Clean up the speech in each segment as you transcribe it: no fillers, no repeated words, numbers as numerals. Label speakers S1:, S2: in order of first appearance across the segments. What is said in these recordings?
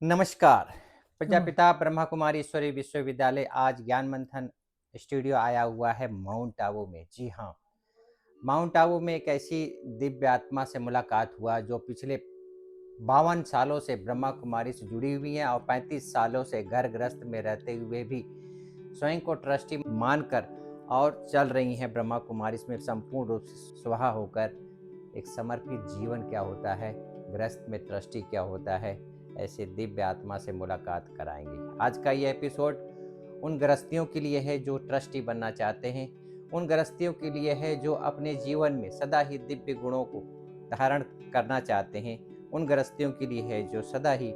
S1: नमस्कार।
S2: नमस्ते।
S1: प्रजापिता ब्रह्मा कुमारी ईश्वरीय विश्वविद्यालय आज ज्ञान मंथन स्टूडियो आया हुआ है माउंट आबू में। जी हाँ, माउंट आबू में एक ऐसी दिव्य आत्मा से मुलाकात हुआ जो पिछले 52 सालों से ब्रह्मा कुमारी से जुड़ी हुई हैं और 35 सालों से घर गृहस्थ में रहते हुए भी स्वयं को ट्रस्टी मानकर और चल रही हैं ब्रह्मा कुमारी में संपूर्ण रूप से स्वाहा होकर। एक समर्पित जीवन क्या होता है, गृहस्थ में ट्रस्टी क्या होता है, ऐसे दिव्य आत्मा से मुलाकात कराएंगे। आज का ये एपिसोड उन गृहस्थियों के लिए है जो ट्रस्टी बनना चाहते हैं, उन गृहस्थियों के लिए है जो अपने जीवन में सदा ही दिव्य गुणों को धारण करना चाहते हैं, उन गृहस्थियों के लिए है जो सदा ही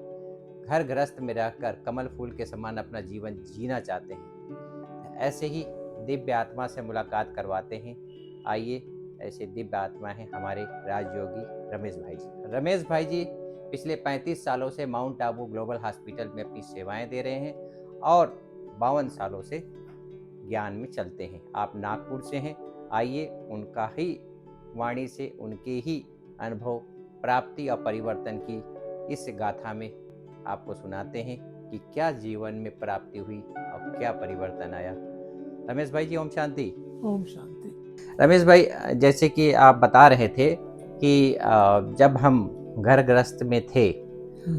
S1: घर गृहस्थ में रहकर कमल फूल के समान अपना जीवन जीना चाहते हैं। ऐसे ही दिव्य आत्मा से मुलाकात करवाते हैं। आइए, ऐसे दिव्य आत्मा है हमारे राजयोगी रमेश भाई जी। रमेश भाई जी पिछले 35 सालों से माउंट आबू ग्लोबल हॉस्पिटल में अपनी सेवाएं दे रहे हैं और 52 सालों से ज्ञान में चलते हैं। आप नागपुर से हैं। आइए, उनका ही वाणी से उनके ही अनुभव, प्राप्ति और परिवर्तन की इस गाथा में आपको सुनाते हैं कि क्या जीवन में प्राप्ति हुई और क्या परिवर्तन आया। रमेश भाई जी, ओम शांति।
S2: ओम शांति।
S1: रमेश भाई, जैसे कि आप बता रहे थे कि जब हम घर गृहस्थ में थे,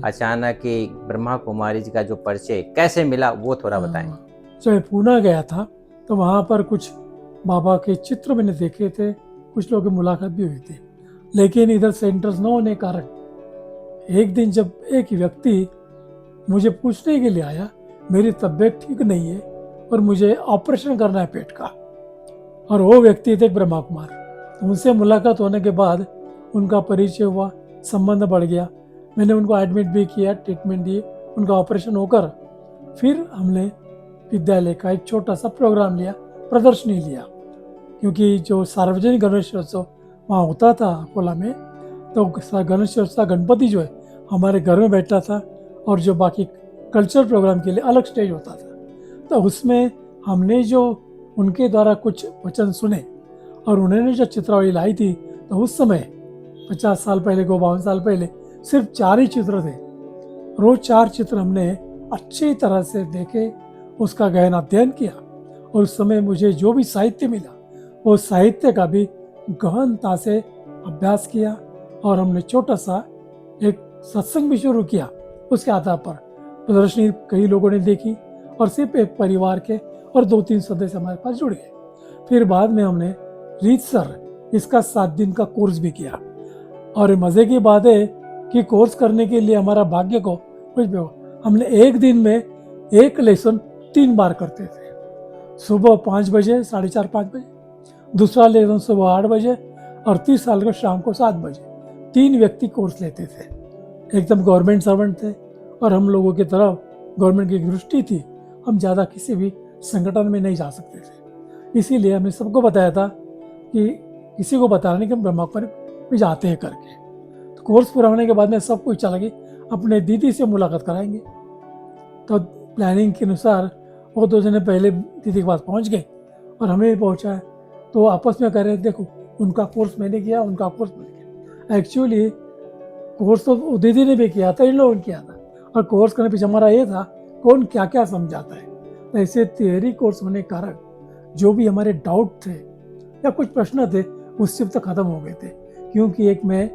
S1: अचानक ही ब्रह्मा कुमारी जी का जो परिचय कैसे मिला वो थोड़ा बताएं।
S2: जब मैं पूना गया था तो वहाँ पर कुछ बाबा के चित्र मैंने देखे थे, कुछ लोगों की मुलाकात भी हुई थी, लेकिन इधर सेंटर्स न होने के कारण एक दिन जब एक व्यक्ति मुझे पूछने के लिए आया, मेरी तबीयत ठीक नहीं है और मुझे ऑपरेशन करना है पेट का, और वो व्यक्ति थे ब्रह्मा कुमार। तो उनसे मुलाकात होने के बाद उनका परिचय हुआ, संबंध बढ़ गया। मैंने उनको एडमिट भी किया, ट्रीटमेंट दिए, उनका ऑपरेशन होकर फिर हमने विद्यालय का एक छोटा सा प्रोग्राम लिया, प्रदर्शनी लिया, क्योंकि जो सार्वजनिक गणेशोत्सव वहाँ होता था अकोला में, तो गणेशोत्सव गणपति जो है हमारे घर में बैठता था और जो बाकी कल्चरल प्रोग्राम के लिए अलग स्टेज होता था। तो उसमें हमने जो उनके द्वारा कुछ वचन सुने और उन्होंने जो चित्रावली लाई थी, तो उस समय 50 साल पहले को 52 साल पहले सिर्फ 4 ही चित्र थे। रोज 4 चित्र हमने अच्छी तरह से देखे, उसका गहन अध्ययन किया, और उस समय मुझे जो भी साहित्य मिला वो साहित्य का भी गहनता से अभ्यास किया, और हमने छोटा सा एक सत्संग भी शुरू किया। उसके आधार पर प्रदर्शनी कई लोगों ने देखी और सिर्फ एक परिवार के और 2-3 सदस्य हमारे पास जुड़ गए। फिर बाद में हमने रीतसर इसका 7 दिन का कोर्स भी किया, और मज़े की बात है कि कोर्स करने के लिए हमारा भाग्य को कुछ भी हो, हमने एक दिन में एक लेसन 3 बार करते थे। सुबह 5 बजे, 4:30-5 बजे, दूसरा लेसन सुबह 8 बजे, और 30 साल को शाम को 7 बजे। 3 व्यक्ति कोर्स लेते थे। एकदम गवर्नमेंट सर्वेंट थे, और हम लोगों की तरफ गवर्नमेंट की दृष्टि थी, हम ज़्यादा किसी भी संगठन में नहीं जा सकते थे। इसीलिए हमने सबको बताया था कि किसी को बताना नहीं कि हम ब्रह्मा कुमारी में जाते हैं करके। तो कोर्स पूरा होने के बाद में सबको इच्छा लगी अपने दीदी से मुलाकात कराएंगे। तो प्लानिंग के अनुसार वो 2 जने पहले दीदी के पास पहुंच गए और हमें भी पहुंचा है। तो आपस में कह रहे देखो, उनका कोर्स मैंने किया, उनका कोर्स मैंने किया। एक्चुअली कोर्स तो दीदी ने भी किया था, इन लोगों ने किया था, और कोर्स करने पीछे हमारा ये था कौन क्या क्या समझाता है। तो ऐसे थियरी कोर्स होने के कारण जो भी हमारे डाउट थे या कुछ प्रश्न थे उससे तक खत्म हो गए थे, क्योंकि एक मैं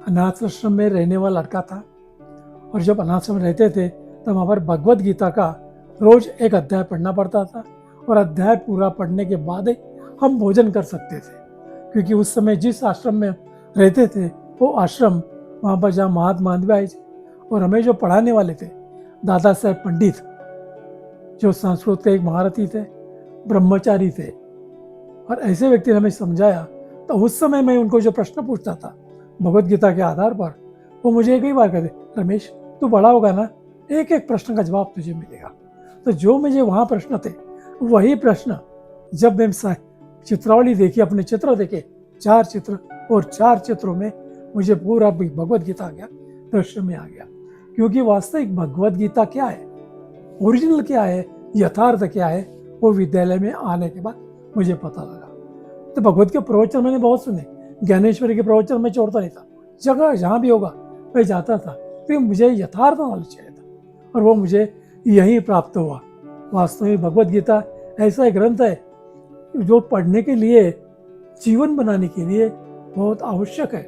S2: अनाथ आश्रम में रहने वाला लड़का था, और जब अनाथ आश्रम में रहते थे तब हमारे भगवद गीता का रोज एक अध्याय पढ़ना पड़ता था, और अध्याय पूरा पढ़ने के बाद ही हम भोजन कर सकते थे, क्योंकि उस समय जिस आश्रम में रहते थे वो आश्रम वहाँ पर जहाँ महात्मा गांधी आए थे, और हमें जो पढ़ाने वाले थे दादा साहेब पंडित, जो संस्कृत के एक महारथी थे, ब्रह्मचारी थे, और ऐसे व्यक्ति ने हमें समझाया। तो उस समय मैं उनको जो प्रश्न पूछता था भगवद गीता के आधार पर, वो मुझे कई बार कहते, रमेश तू बड़ा होगा ना, एक एक प्रश्न का जवाब तुझे मिलेगा। तो जो मुझे वहाँ प्रश्न थे वही प्रश्न जब मैं चित्रावली देखी, अपने चित्र देखे 4 चित्र, और 4 चित्रों में मुझे पूरा भगवद गीता आ गया, दृश्य में आ गया। क्योंकि वास्तविक भगवद गीता क्या है, ओरिजिनल क्या है, यथार्थ क्या है, वो विद्यालय में आने के बाद मुझे पता लगा। तो भगवद के प्रवचन मैंने बहुत सुने, ज्ञानेश्वरी के प्रवचन में छोड़ता नहीं था, जगह जहाँ भी होगा मैं जाता था, क्योंकि मुझे यथार्थ नॉलेज चाहिए था। और वो मुझे यहीं प्राप्त हुआ। वास्तव में भगवत गीता ऐसा एक ग्रंथ है जो पढ़ने के लिए, जीवन बनाने के लिए बहुत आवश्यक है,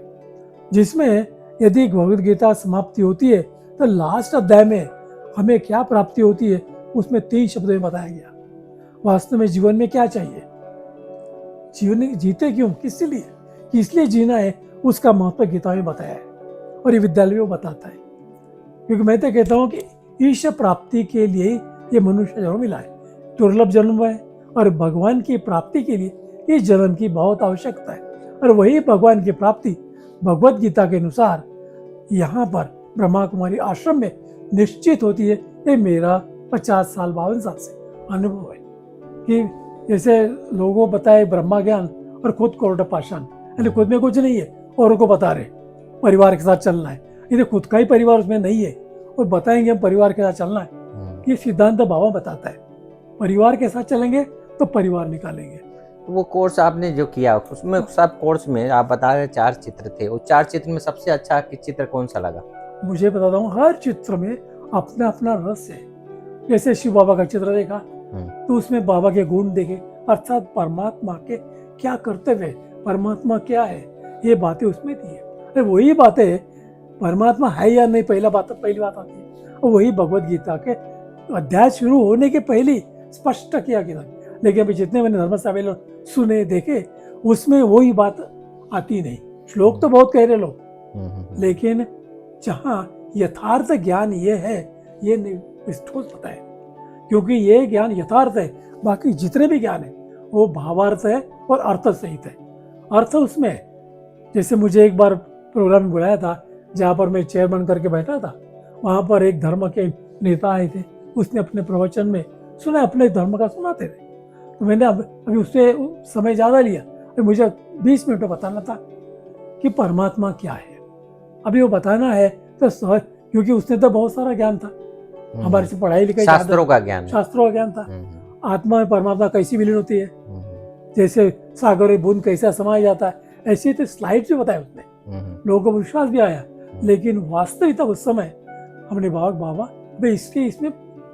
S2: जिसमें यदि भगवत गीता समाप्ति होती है तो लास्ट अध्याय में हमें क्या प्राप्ति होती है उसमें 3 शब्दों में बताया गया। वास्तव में जीवन में क्या चाहिए, जीवन जीते क्यों, किस लिए, किस लिए जीना है, उसका महत्व गीता में बताया है और ये विद्यालय में बताता है। क्योंकि मैं तो कहता हूँ कि ईश्वर प्राप्ति के लिए ये मनुष्य जन्म मिला है, दुर्लभ जन्म है, और भगवान की प्राप्ति के लिए इस जन्म की बहुत आवश्यकता है। और वही भगवान की प्राप्ति भगवत गीता के अनुसार यहाँ पर ब्रह्मा कुमारी आश्रम में निश्चित होती है। ये मेरा 50 साल 52 साल से अनुभव है कि जैसे लोगों को बताए ब्रह्मा ज्ञान और खुद कोरडा पाषाण, यानी खुद में कुछ नहीं है, औरों को बता रहे परिवार के साथ चलना है, ये खुद का ही परिवार उसमें नहीं है और बताएंगे हम परिवार के साथ चलना है। ये सिद्धांत बाबा बताता है, परिवार के साथ चलेंगे तो परिवार निकालेंगे।
S1: वो कोर्स आपने जो किया उसमें सब कोर्स में आप बता रहे 4 चित्र थे, वो 4 चित्र में सबसे अच्छा चित्र कौन सा लगा?
S2: मुझे बताता हूँ, हर चित्र में अपना अपना रस है। जैसे शिव बाबा का चित्र देखा तो उसमें बाबा के गुण देखे, अर्थात परमात्मा के क्या कर्तव्य है, परमात्मा क्या है, ये बातें उसमें थी। अरे वही बातें परमात्मा है या नहीं पहली बात आती है, और वही भगवत गीता के अध्याय शुरू होने के पहले स्पष्ट किया गया। लेकिन अभी जितने मैंने धर्मसभा सुने देखे उसमें वही बात आती नहीं। श्लोक तो बहुत कह रहे लोग, लेकिन जहाँ यथार्थ ज्ञान ये है ये नहीं ठोस पता है, क्योंकि ये ज्ञान यथार्थ है। बाकी जितने भी ज्ञान है वो भावार्थ है और अर्थ सहित है। अर्थ उसमें है। जैसे मुझे एक बार प्रोग्राम में बुलाया था जहाँ पर मैं चेयर बन करके बैठा था, वहाँ पर एक धर्म के नेता आए थे, उसने अपने प्रवचन में सुना, अपने धर्म का सुनाते थे। तो मैंने अभी उससे समय ज़्यादा लिया, तो मुझे 20 मिनट में बताना था कि परमात्मा क्या है। अभी वो बताना है तो क्योंकि उसने तो बहुत सारा ज्ञान था, हमारे से पढ़ाई लिखाई,
S1: शास्त्रों का ज्ञान
S2: था। आत्मा में परमात्मा कैसी विलीन होती है, जैसे सागर में बूंद कैसा समाया जाता है, ऐसे तो स्लाइड से बताया उसने। लोगों को विश्वास भी आया, लेकिन वास्तविकता उस समय हमने बाबा भाई इसमें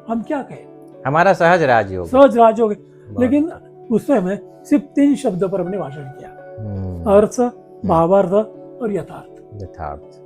S2: हम क्या कहें,
S1: हमारा सहज राजयोग,
S2: लेकिन उसमें हमें सिर्फ 3 शब्दों पर हमने भाषण किया, अर्थ, भावार्थ और यथार्थ।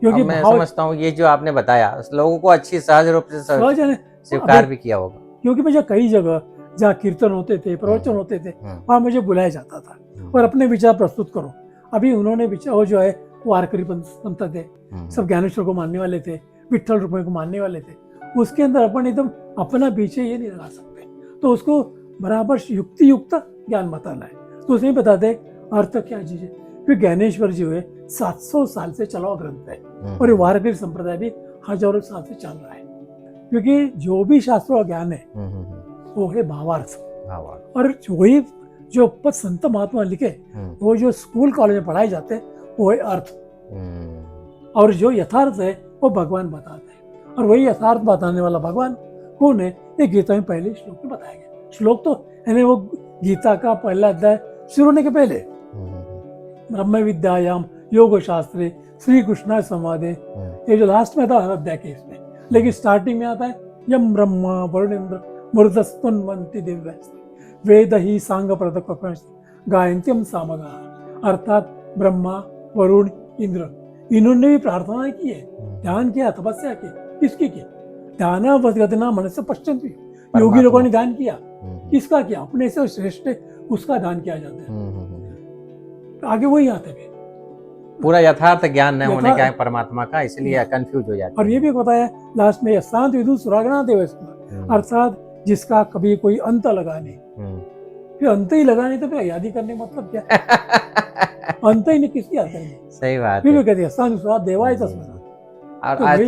S2: क्योंकि
S1: मैं समझता हूँ ये जो आपने बताया लोगों को अच्छी सहज रूप से स्वीकार भी किया होगा। क्योंकि
S2: मुझे कई जगह जहाँ कीर्तन होते थे, प्रवचन होते थे, वहाँ मुझे बुलाया जाता था और अपने विचार प्रस्तुत करो। अभी उन्होंने विचार, वो जो है वो वारकरी पंथ थे, सब ज्ञानेश्वर को मानने वाले थे, विठल रुक्मिणी को मानने वाले थे। उसके अंदर अपन एकदम अपना पीछे ये नहीं लगा सकते, तो उसको बराबर युक्ति युक्त ज्ञान बताना है। तो उसमें बताते अर्थ क्या चीज है। फिर ज्ञानेश्वर जी हुए 700 साल से चला हुआ ग्रंथ है, और ये वारकरी संप्रदाय भी हजारों साल से चल रहा है। क्योंकि जो भी शास्त्रों का ज्ञान है वो है भावार्थ, और वही जो संत महात्मा लिखे वो जो स्कूल कॉलेज में पढ़ाए जाते हैं वो है अर्थ, और जो यथार्थ है वो भगवान बताते हैं। और वही यथार्थ बताने वाला भगवान कौन है, ये गीता में पहले श्लोक में बताया गया। श्लोक तो यानी वो गीता का पहला अध्याय शुरू होने के पहले, ब्रह्म विद्यायाम योग शास्त्रे श्री कृष्ण संवादे, ये जो लास्ट में था हर अध्याय के इसमें, लेकिन स्टार्टिंग में आता है यम ब्रह्मा वरुणेन्द्र मूर्धस्तुन्वन्ति दिव्य वेद ही सांग प्रदक गायन्त्यम सामगा, अर्थात ब्रह्मा वरुण इंद्र इन्होंने भी प्रार्थना की है, ध्यान किया, तपस्या की। किसकी की? ध्यान वदगतना मन से पश्चिम, योगी लोगों ने ध्यान किया। किसका किया? अपने से श्रेष्ठ उसका ध्यान किया जाता है। आगे वही आते हैं,
S1: पूरा यथार्थ ज्ञान न होने का परमात्मा का, इसलिए कंफ्यूज हो जाते हैं।
S2: और ये भी बताया लास्ट में यशांत विदु सुरागना देव, अर्थात जिसका कभी कोई अंत लगा नहीं। फिर अंत ही लगा नहीं तो फिर याद ही करने मतलब क्या? अंत ही नहीं, किसकी याद करेंगे?
S1: सही बात
S2: है। कहते हैं देवाय तस्मै।
S1: और तो आज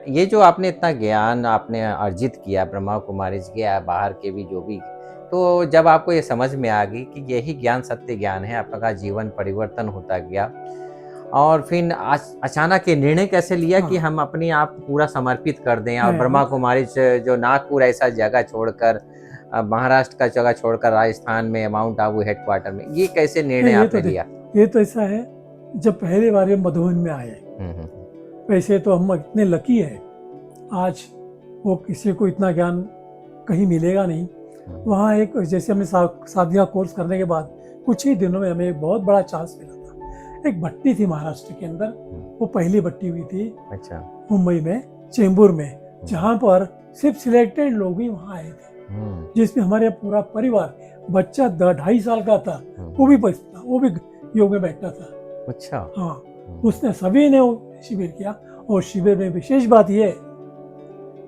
S1: ये जो आपने इतना ज्ञान आपने अर्जित किया, ब्रह्मा कुमारी जी के बाहर के भी जो भी, तो जब आपको ये समझ में आ गई कि यही ज्ञान सत्य ज्ञान है, आपका जीवन परिवर्तन होता गया, और फिर अचानक ये निर्णय कैसे लिया कि हम अपने आप पूरा समर्पित कर दें और ब्रह्मा कुमारी जो नागपुर ऐसा जगह छोड़कर, महाराष्ट्र का जगह छोड़कर राजस्थान में माउंट आबू हेडक्वार्टर में, ये कैसे निर्णय आपने लिया?
S2: ये तो ऐसा है, जब पहली बार मधुबन में आए, वैसे तो हम इतने लकी हैं, आज वो किसी को इतना ज्ञान कहीं मिलेगा नहीं। वहाँ एक जैसे हमने शादी का कोर्स करने के बाद कुछ ही दिनों में हमें एक बहुत बड़ा चांस मिला था। एक भट्टी थी महाराष्ट्र के अंदर, वो पहली भट्टी हुई थी
S1: अच्छा।
S2: मुंबई में, चेंबूर में, जहाँ पर सिर्फ सिलेक्टेड लोग ही वहाँ आए थे, जिसमें हमारे पूरा परिवार, बच्चा 2.5 साल का था, वो भी बचता, वो भी योग में बैठता था।
S1: अच्छा।
S2: हाँ, उसने सभी ने वो शिविर किया। और शिविर में विशेष बात यह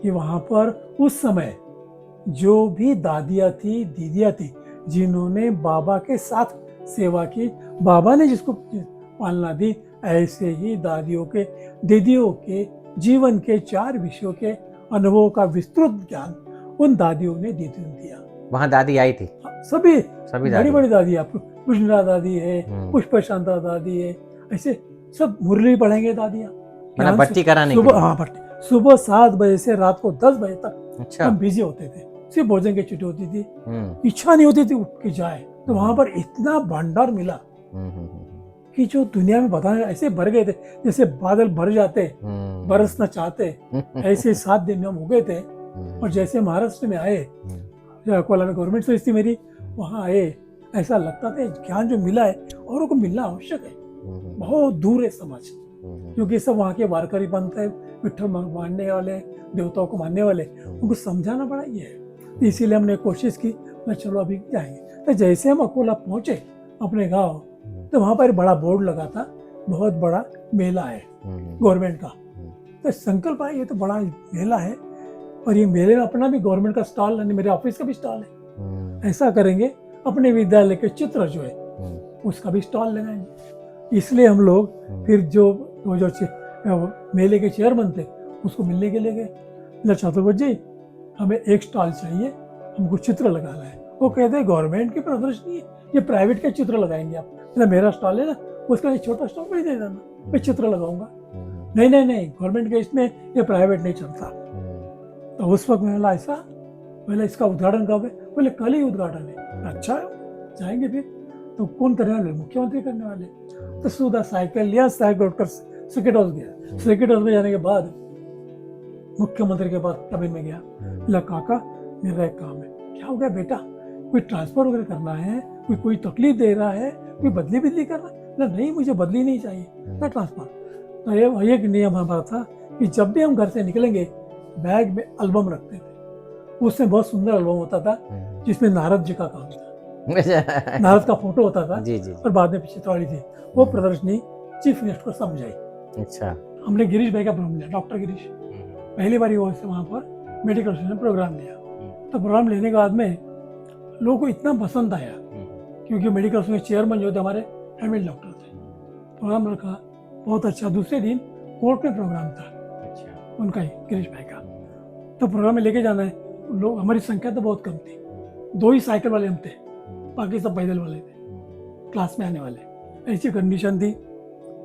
S2: कि वहाँ पर उस समय जो भी दादियाँ थी, दीदियाँ थी, जिन्होंने बाबा के साथ सेवा की, बाबा ने जिसको पालना दी, ऐसे ही दादियों के, दीदियों के जीवन के 4 विषयों के अनुभवों का विस्तृत ज्ञान उन दादियों ने दिया।
S1: वहाँ दादी आई थी?
S2: सभी
S1: बड़ी
S2: दादी, बड़ी दादी, आप पुष्णा दादी है, पुष्प शांता दादी है, ऐसे सब मुरली पढ़ेंगे दादियाँ,
S1: मतलब भर्ती कराने के
S2: सुबह।
S1: लिए?
S2: हाँ, भर्ती सुबह 7 बजे से रात को 10 बजे तक।
S1: अच्छा।
S2: हम बिजी होते थे, सिर्फ भोजन की छुट्टी होती थी, इच्छा नहीं होती थी उठ के जाए, तो वहां पर इतना भंडार मिला कि जो दुनिया में बताने ऐसे भर गए थे, जैसे बादल भर जाते, बरसना चाहते, ऐसे 7 दिन में हम हो गए थे। और जैसे महाराष्ट्र में आए, कोला में गवर्नमेंट सर्विस थी मेरी, वहाँ आए, ऐसा लगता था ज्ञान जो मिला है औरों को मिलना आवश्यक है, बहुत दूर है समाज, क्योंकि सब वहाँ के वारकरी पंथ है, विठ्ठल मानने वाले, देवताओं को मानने वाले, उनको समझाना पड़ा ये है। तो इसीलिए हमने कोशिश की, मैं चलो अभी जाएंगे। तो जैसे हम अकोला पहुंचे अपने गांव, तो वहाँ पर बड़ा बोर्ड लगा था, बहुत बड़ा मेला है गवर्नमेंट का। तो संकल्प आया, ये तो बड़ा मेला है और ये मेले में अपना भी गवर्नमेंट का स्टॉल है, मेरे ऑफिस का भी स्टॉल है, ऐसा करेंगे अपने विद्यालय के चित्र जो है उसका भी स्टॉल लगाएंगे। इसलिए हम लोग फिर जो मेले के चेयरमैन थे उसको मिलने के लिए गए, चतुर्भुज जी हमें एक स्टॉल चाहिए, हमको चित्र लगाना है। वो कहते हैं गवर्नमेंट की प्रदर्शनी है, ये प्राइवेट के चित्र लगाएंगे आप। मतलब मेरा स्टॉल है ना, उसका एक छोटा स्टॉल मुझे दे देना, मैं चित्र लगाऊंगा। नहीं नहीं नहीं, गवर्नमेंट के इसमें ये प्राइवेट नहीं चलता। तो उस वक्त मैं बोला ऐसा, बोला इसका उद्घाटन कब है? बोले कल ही उद्घाटन है। अच्छा जाएंगे फिर। तो कौन करने वाले? मुख्यमंत्री करने वाले। तो सीधा साइकिल लिया, साइकिल उठकर सर्किट हाउस गया। सर्किट हाउस में जाने के बाद मुख्यमंत्री के पास कैबिन में गया, बोला काका मेरा एक काम है। क्या हो गया बेटा? कोई ट्रांसफर वगैरह करना है, कोई तकलीफ दे रहा है, कोई बदली करना है? नहीं मुझे बदली नहीं चाहिए, ना ट्रांसफर। तो ये एक नियम हमारा था कि जब भी हम घर से निकलेंगे बैग में एल्बम रखते थे। उसमें बहुत सुंदर एल्बम होता था जिसमें नारद जी का काम था, नारद का फोटो होता था जी जी। और बाद में चित्रकारी थी। वो प्रदर्शनी चीफ गेस्ट को समझाई। अच्छा, हमने गिरीश भाई का प्रोग्राम लिया, डॉक्टर गिरीश, पहली बार वो वहाँ पर मेडिकल में प्रोग्राम लिया। तो प्रोग्राम लेने के बाद में लोगों को इतना पसंद आया, क्योंकि मेडिकल में चेयरमैन जो थे हमारे फैमिली डॉक्टर थे। प्रोग्राम रखा बहुत अच्छा। दूसरे दिन कोर्ट में प्रोग्राम था उनका ही, गिरीश भाई का। तो प्रोग्राम में लेके जाना है, लोग, हमारी संख्या तो बहुत कम थी, 2 ही साइकिल वाले हम थे, बाकी सब पैदल वाले थे क्लास में आने वाले, ऐसी कंडीशन थी।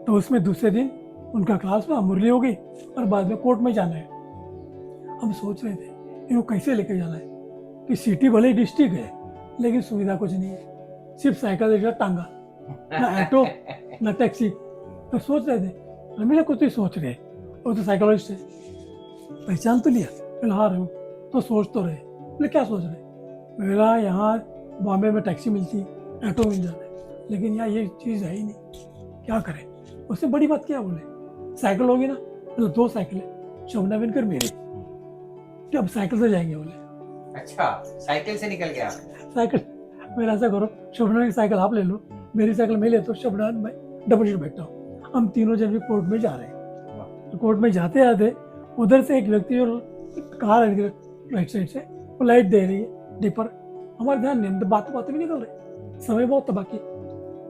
S2: तो उसमें दूसरे दिन उनका क्लास में मुरली हो गई और बाद में कोर्ट में जाना है। हम सोच रहे थे इनको कैसे लेके जाना है, कि सिटी भले डिस्ट्रिक्ट है लेकिन सुविधा कुछ नहीं है, सिर्फ साइकिल रिक्शा टांगा, ना ऑटो ना टैक्सी। तो सोच रहे थे, हमेशा कुछ ही सोच रहे, वो तो साइकोलॉजिस्ट है, पहचान तो लिया, हाँ रहे हो तो सोच तो रहे। बोले क्या सोच रहे? मेरा यहाँ बॉम्बे में टैक्सी मिलती, ऑटो मिल जाता है, लेकिन यहाँ ये चीज़ है ही नहीं, क्या करें? उससे बड़ी बात क्या? बोले साइकिल होगी ना, मतलब 2 साइकिल है, शोभना बनकर मेरी, कि अब साइकिल से जाएंगे। बोले
S1: अच्छा, साइकिल से निकल गया? साइकिल,
S2: मेरा ऐसा करो, शोभना की साइकिल आप ले लो, मेरी साइकिल मैं लेता हूँ, शोभना मैं डबल सीट बैठता हूँ। हम तीनों जन भी कोर्ट में जा रहे हैं। तो कोर्ट में जाते आते उधर से एक व्यक्ति और कार राइट साइड से वो लाइट दे रही है डिपर, हमारे ध्यान नहीं, तो बातें भी निकल रही, समय बहुत बाकी।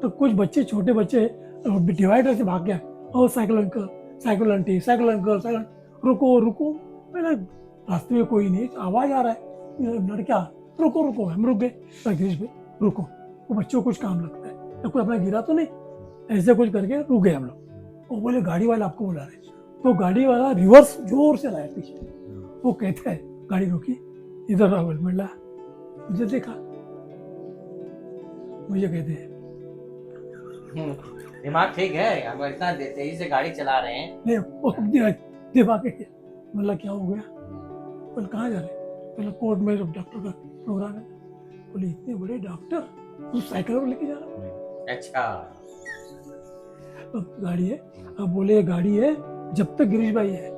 S2: तो कुछ बच्चे, छोटे बच्चे डिवाइडर से भाग गया, और cycle uncle, cycle aunty, cycle uncle, cycle, रुको रुको। मैंने रास्ते में कोई नहीं, आवाज आ रहा है, लड़का रुको रुको, हम रुक गए। गिरीश भाई रुको, वो बच्चों को कुछ काम लगता है, तो कोई अपना गिरा तो नहीं, ऐसे कुछ करके रुक गए हम लोग। वो बोले गाड़ी वाला आपको बुला रहे। तो गाड़ी वाला रिवर्स जोर से लाया पीछे, वो कहता है गाड़ी रोकी, इधर राहुल मिला, मुझे देखा, मुझे कहते हैं
S1: दिमाग ठीक है, हम इतना तेजी से गाड़ी चला रहे हैं।
S2: नहीं, वो दिमाग मतलब क्या हो गया? बोले कहाँ जा रहे? बोले कोर्ट में डॉक्टर का प्रोग्राम है। बोले इतने बड़े डॉक्टर तू साइकिल पर लेके जा रहा?
S1: अच्छा।
S2: अब गाड़ी है, अब बोले गाड़ी है, जब तक गिरीश भाई है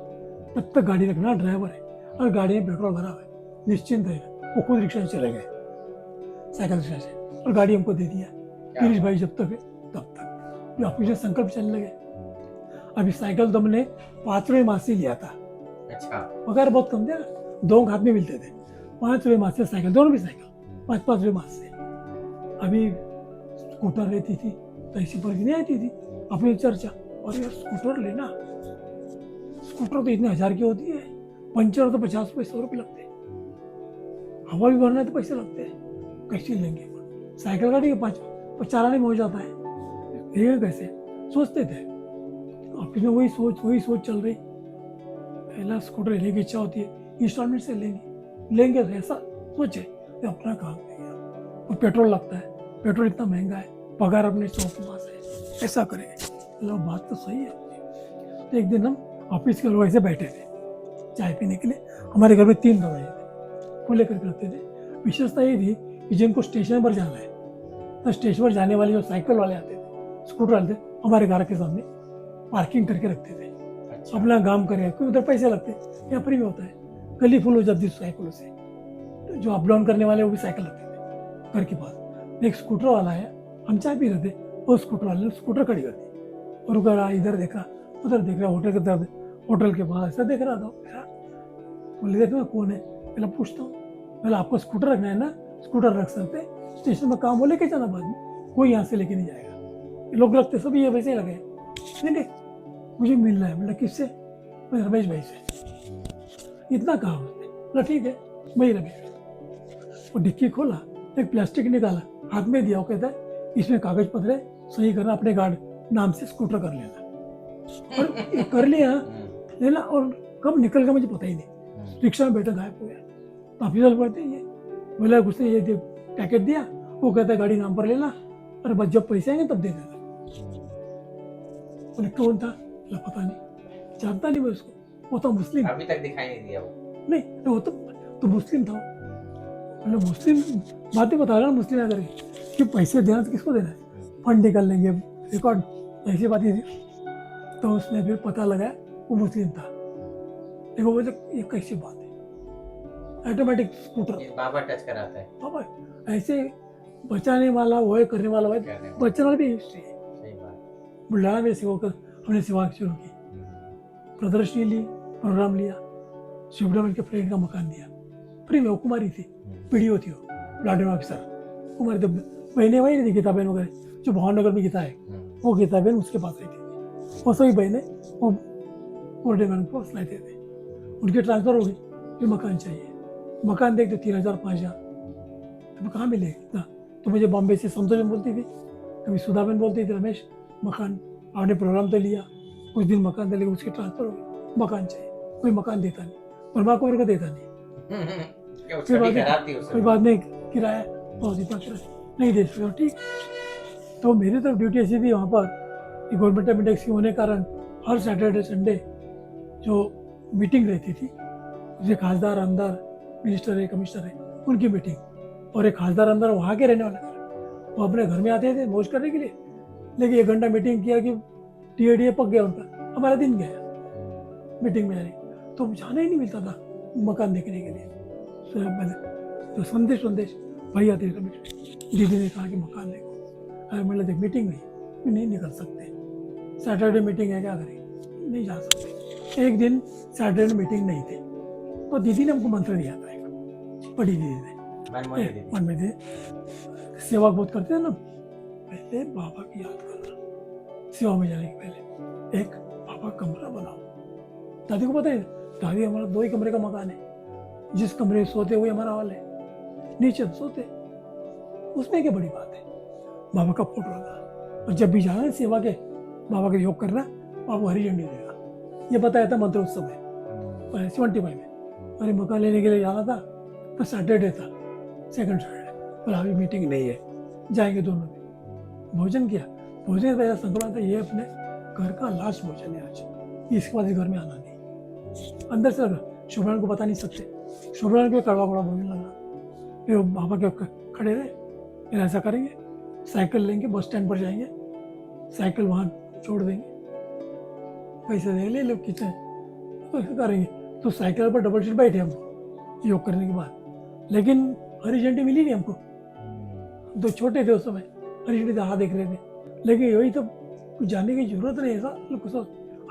S2: तब तक गाड़ी रखना, ड्राइवर है और गाड़ी में पेट्रोल भरा हुआ है, निश्चिंत है। वो खुद रिक्शा से चले गए, साइकिल रिक्शा से, और गाड़ी हमको दे दिया। गिरीश भाई जब तक है तब तक ऑफिस में संकल्प चलने लगे। अभी साइकिल तो हमने 5वें माह से लिया था,
S1: अच्छा।
S2: पगार बहुत कम थे, 2 हाथ में मिलते थे। 5वें माह से साइकिल, दोनों भी साइकिल 5वें माह से। अभी स्कूटर रहती थी तो ऐसी पर नहीं आती थी, अपनी चर्चा, और यार स्कूटर लेना, स्कूटर तो इतने 1000 की होती है, पंचर तो 50 रुपये 100 रुपये लगते हैं, हवा भी भरना है तो पैसे लगते हैं, कैसे लेंगे? साइकिल गाड़ी के 5 चलाने में हो जाता है, लेंगे कैसे? सोचते थे। ऑफिस में वही सोच चल रही। पहला स्कूटर लेने की इच्छा होती है, इंस्टॉलमेंट से लेंगे तो ऐसा सोचे तो अपना काम नहीं, और पेट्रोल लगता है, पेट्रोल इतना महंगा है, पगार अपने 100 के पास है, ऐसा करेंगे? मतलब बात तो सही है। तो एक दिन हम ऑफिस के लोग ऐसे बैठे थे चाय पीने के लिए। हमारे घर में 3 दरवाजे थे, खुले करके रखते थे। विशेषता ये थी कि जिनको स्टेशन पर जाना है तो स्टेशन पर जाने वाले जो साइकिल वाले आते थे, स्कूटर वाले थे, हमारे घर के सामने पार्किंग करके रखते थे।
S1: अच्छा।
S2: अपना काम करें, क्योंकि उधर पैसे लगते हैं, यहाँ फ्री में होता है। गली फुल हो जाती है साइकिलों से, तो जो अप डाउन करने वाले वो भी साइकिल रखते थे घर के पास। एक स्कूटर वाला है, हम चाय पी रहे थे, वो स्कूटर वाले ने स्कूटर खड़ी कर दी और रुका, इधर देखा उधर देख रहा, होटल के तरफ, होटल के पास ऐसा देख रहा था। बोले देखो कौन है? पहले पूछता हूँ, पहले आपको स्कूटर रखना है ना? स्कूटर रख सकते, स्टेशन में काम हो लेके जाना, बाद में कोई यहाँ से लेके नहीं जाएगा। लोग लगते सभी ये वैसे ही लगे। नहीं मुझे मिलना है। बोला किससे? मैं रमेश भाई से। इतना कहा उसने। बोला ठीक है, वही रमेश। वो डिक्की खोला, एक प्लास्टिक निकाला, हाथ में दिया, वो कहता है इसमें कागज पत्र है, सही करना, अपने गार्ड नाम से स्कूटर कर लेना। और ये कर लिया लेना, और कब निकल गया मुझे पता ही नहीं। रिक्शा में बैठा गायब हो गया। तो ऑफिसर पढ़ते ये बोला, उसने ये पैकेट दिया, वो कहता है गाड़ी नाम पर लेना, और बस जब पैसे आएंगे तब दे देना। बोले कौन था? बोला पता नहीं, जानता नहीं मैं उसको, वो तो मुस्लिम,
S1: अभी तक दिखाई नहीं दिया वो।
S2: नहीं वो तो मुस्लिम था। बोले मुस्लिम, बातें बता रहा ना मुस्लिम आकर कि पैसे देना तो किसको देना है, फंड निकाल लेंगे, रिकॉर्ड, ऐसी बातें थी। तो उसने फिर पता लगाया वो मुस्लिम था। देखो बोले ये कैसी बात है, ऑटोमेटिक स्कूटर,
S1: बाबा टच कराता है।
S2: बाबा ऐसे बचाने वाला वो है, करने वाला वो है, बचाने वाला भी हिस्ट्री है।
S1: सही बात।
S2: बुल्ढाना में सेवा कर, हमने सेवा शुरू की, प्रदर्शनी ली, प्रोग्राम लिया, शिवडमन के फ्रेंड का मकान दिया फ्री में। वो कुमारी थी, पीडीओ थी, वो प्लाटून ऑफिसर कुमारी। तो बहनें वही नहीं थी, गीताबेन वगैरह, जो भावनगर में गीता है, वो गीताबेन उसके पास रहती थी। वो सभी बहनें वो कोर्टेमैन को सुनाते थे। उनकी ट्रांसफर हो गई, फिर मकान चाहिए, मकान देखते 3000 5000, तो कहाँ मिले इतना? तो मुझे बॉम्बे से संतोषन बोलती थी, कभी सुधाबेन बोलती थी, रमेश मकान आपने प्रोग्राम तो लिया, कुछ दिन मकान दे, उसकी ट्रांसफर हो गई, मकान चाहिए, कोई मकान देता नहीं, वर्मा को देता नहीं। फिर बाद में किराया बहुत इतना किराया नहीं दे सकते, ठीक। तो मेरी तरफ ड्यूटी ऐसी थी वहाँ पर, गवर्नमेंट ऑफ इंडेक्स होने के कारण हर सैटरडे संडे जो मीटिंग रहती थी, जैसे खासदार अंदर मिनिस्टर है, कमिश्नर है, उनकी मीटिंग, और एक खासदार अंदर वहाँ के रहने वाले, वो अपने घर में आते थे मौज करने के लिए, लेकिन 1 घंटा मीटिंग किया कि टीएडीए पक गया उनका, हमारा दिन गया मीटिंग में आने, तो जाना ही नहीं मिलता था मकान देखने के लिए। तो संदेश भाई आते थे, दीदी ने कहा कि मकान देखो, अरे मतलब देख मीटिंग नहीं निकल सकते, सैटरडे मीटिंग है, क्या करें, नहीं जा सकते। एक दिन सैटरडे मीटिंग नहीं थी, तो दीदी ने हमको मंत्र दिया था, एक बड़ी दीदी ने, मन में दे, सेवा बहुत करते हैं ना, पहले बाबा की याद करना, सेवा में जाने के पहले एक बाबा कमरा बनाओ। दादी को पता है, दादी हमारा 2 ही कमरे का मकान है, जिस कमरे में सोते हुए हमारा हॉल है, नीचे सोते, उसमें क्या बड़ी बात है, बाबा का फोटो लगा, और जब भी जाना है सेवा के, बाबा का योग करना, बाबा हरी झंडी देगा, ये बताया था मंत्र उत्सव में 75 में। अरे मकान लेने के लिए जाना था, तो सैटरडे था, सेकंड सैटरडे, पर अभी मीटिंग नहीं है, जाएंगे दोनों में। भोजन किया, भोजन का संकल्प था, ये अपने घर का लास्ट भोजन है आज, इसके बाद घर में आना नहीं। अंदर से लगा शोभरान को बता नहीं सकते। शोभरान को कड़वा कड़वा बोलने लगा। फिर वो बाबा के खड़े रहे, फिर ऐसा करेंगे, साइकिल लेंगे, बस स्टैंड पर जाएंगे, साइकिल वहाँ छोड़ देंगे, पैसे दे ले लो कितने, तो ऐसा करेंगे। तो साइकिल पर डबल सीट बैठे हम योग करने के बाद, लेकिन हरी झंडी मिली नहीं हमको। तो छोटे थे उस समय, हरी झंडी हाथ देख रहे थे, लेकिन यही तो कुछ जानने की जरूरत नहीं, ऐसा कुछ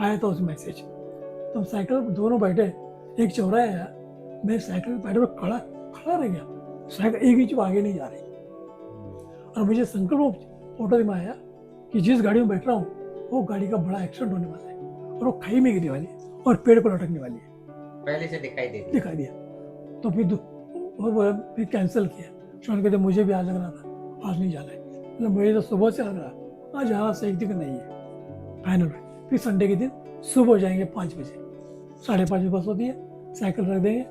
S2: आया था उस मैसेज। तो हम साइकिल पर दोनों बैठे, एक चौराहा आया, मैं साइकिल पर बैठे खड़ा रह गया, साइकिल एक इंच आगे नहीं जा रही। और मुझे संकल्प फोटो में आया कि जिस गाड़ी में बैठ रहा हूँ वो गाड़ी का बड़ा एक्सीडेंट होने वाला है और वो खाई में गिरने वाली है और पेड़ को लटकने वाली है,
S1: पहले से दिखाई
S2: दिया। तो फिर कैंसिल किया। शोन कहते मुझे भी आज लग रहा था आज नहीं जाना है, मतलब मुझे तो सुबह से लग रहा आज यहाँ से एक दिन नहीं है फाइनल। फिर संडे के दिन सुबह हो जाएंगे 5 बजे, 5:30 बजे बस होती है, साइकिल रख देंगे।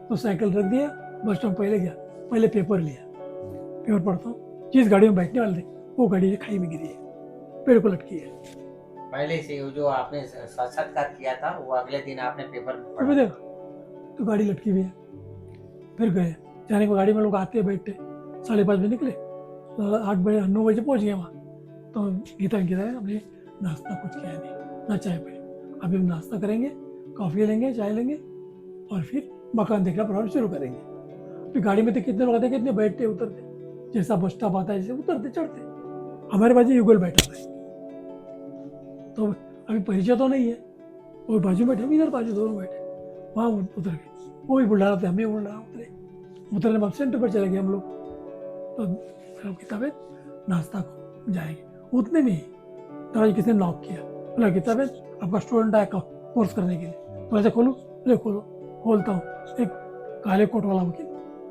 S2: तो साइकिल रख दिया, बस स्टॉप पहले गया, पहले पेपर लिया, पेपर पढ़ता हूँ, जिस गाड़ी में बैठने वाले थे वो गाड़ी खाई में गिरी है, पेड़ को लटकी है।
S1: पहले से जो आपने साक्षात्कार किया था वो अगले दिन आपने पेपर में
S2: पढ़ा, देखा तो गाड़ी लटकी हुई है। फिर गए, जाने को गाड़ी में लोग आते बैठते, 5:30 बजे निकले, 8 बजे 9 बजे पहुंच गए वहाँ। तो गीता हमने नाश्ता कुछ किया नहीं, ना चाय पाई। अभी हम नाश्ता करेंगे, कॉफ़ी लेंगे, चाय लेंगे और फिर मकान देखना प्रोग्राम शुरू करेंगे। फिर गाड़ी में तो कितने लोग आते, कितने बैठते उतरते, जैसा बस स्टॉप आता है जैसे उतरते चढ़ते। हमारे बाजू युगल बैठा था, तो अभी परिचय तो नहीं है, वो बाजू बैठे, इधर बाजू दोनों बैठे, वहाँ उतर गए। वो भी बुला रहे थे, हमें बुला उतरे, उतरने बाद सेंटर पर चले गए हम लोग। तो किताबें नाश्ता को जाएंगे, उतने में ही तो किसी ने नॉक किया, बोला किताबें आपका स्टूडेंट आया कोर्स करने के लिए। तो ऐसे खोलो, अरे खोलो, खोलता हूँ, एक काले कोट वाला वकील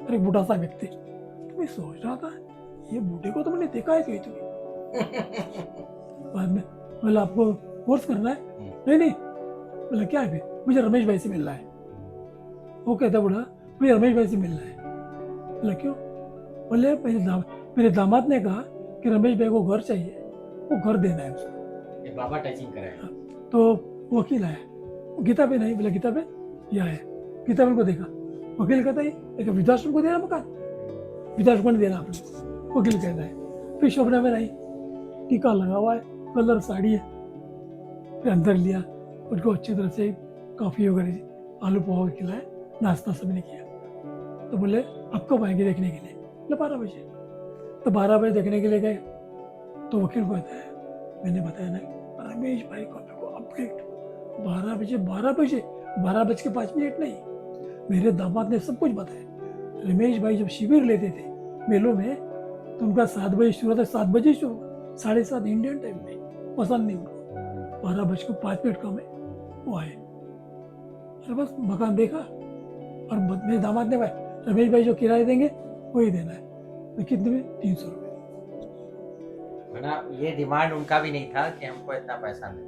S2: और एक बूढ़ा सा व्यक्ति। तो मैं सोच रहा था ये बूढ़े को तो मैंने देखा है कहीं तुम्हें। बाद में बोला आपको कोर्स करना है? नहीं, बोला क्या है? फिर मुझे रमेश भाई से मिलना है। वो कहता बूढ़ा मुझे रमेश भाई से मिलना है। बोला क्यों? बोले मेरे दामाद ने कहा कि रमेश भाई को घर चाहिए, वो घर देना है उसको।
S1: ये बाबा टचिंग कराया।
S2: तो वकील आया, गीता पे नहीं, बोला गीता पे यह है। गीता पे को देखा, वकील कहता है एक वृद्धाश्रम को देना मकान, वृद्धाश्रम को नहीं देना आपने, वकील कहता है। फिर शोभना में नहीं, टीका लगा हुआ है, कलर साड़ी है। फिर अंदर लिया, उनको अच्छी तरह से कॉफ़ी वगैरह आलू पोहा खिलाया, नाश्ता सबने किया। तो बोले अब कब आएंगे देखने के लिए? बोले 12 बजे। तो 12 बजे देखने के लिए गए, तो वकील को कहता है मैंने बताया ना रमेश भाई को अपडेट 12 बजे 12:05 नहीं, मेरे दामाद ने सब कुछ बताया। रमेश भाई जब शिविर लेते थे मेलों में तो उनका 7 बजे शुरू होता, 7 बजे शुरू, 7:30 इंडियन टाइम में, पसंद नहीं उनको। 12:05 का में वो आए, अरे बस मकान देखा और मेरे दामाद ने भाई रमेश भाई जो किराया देंगे वही देना है। तो कितने में? 300 रुपये।
S1: ये डिमांड उनका भी नहीं था कि हमको इतना पैसा मिले।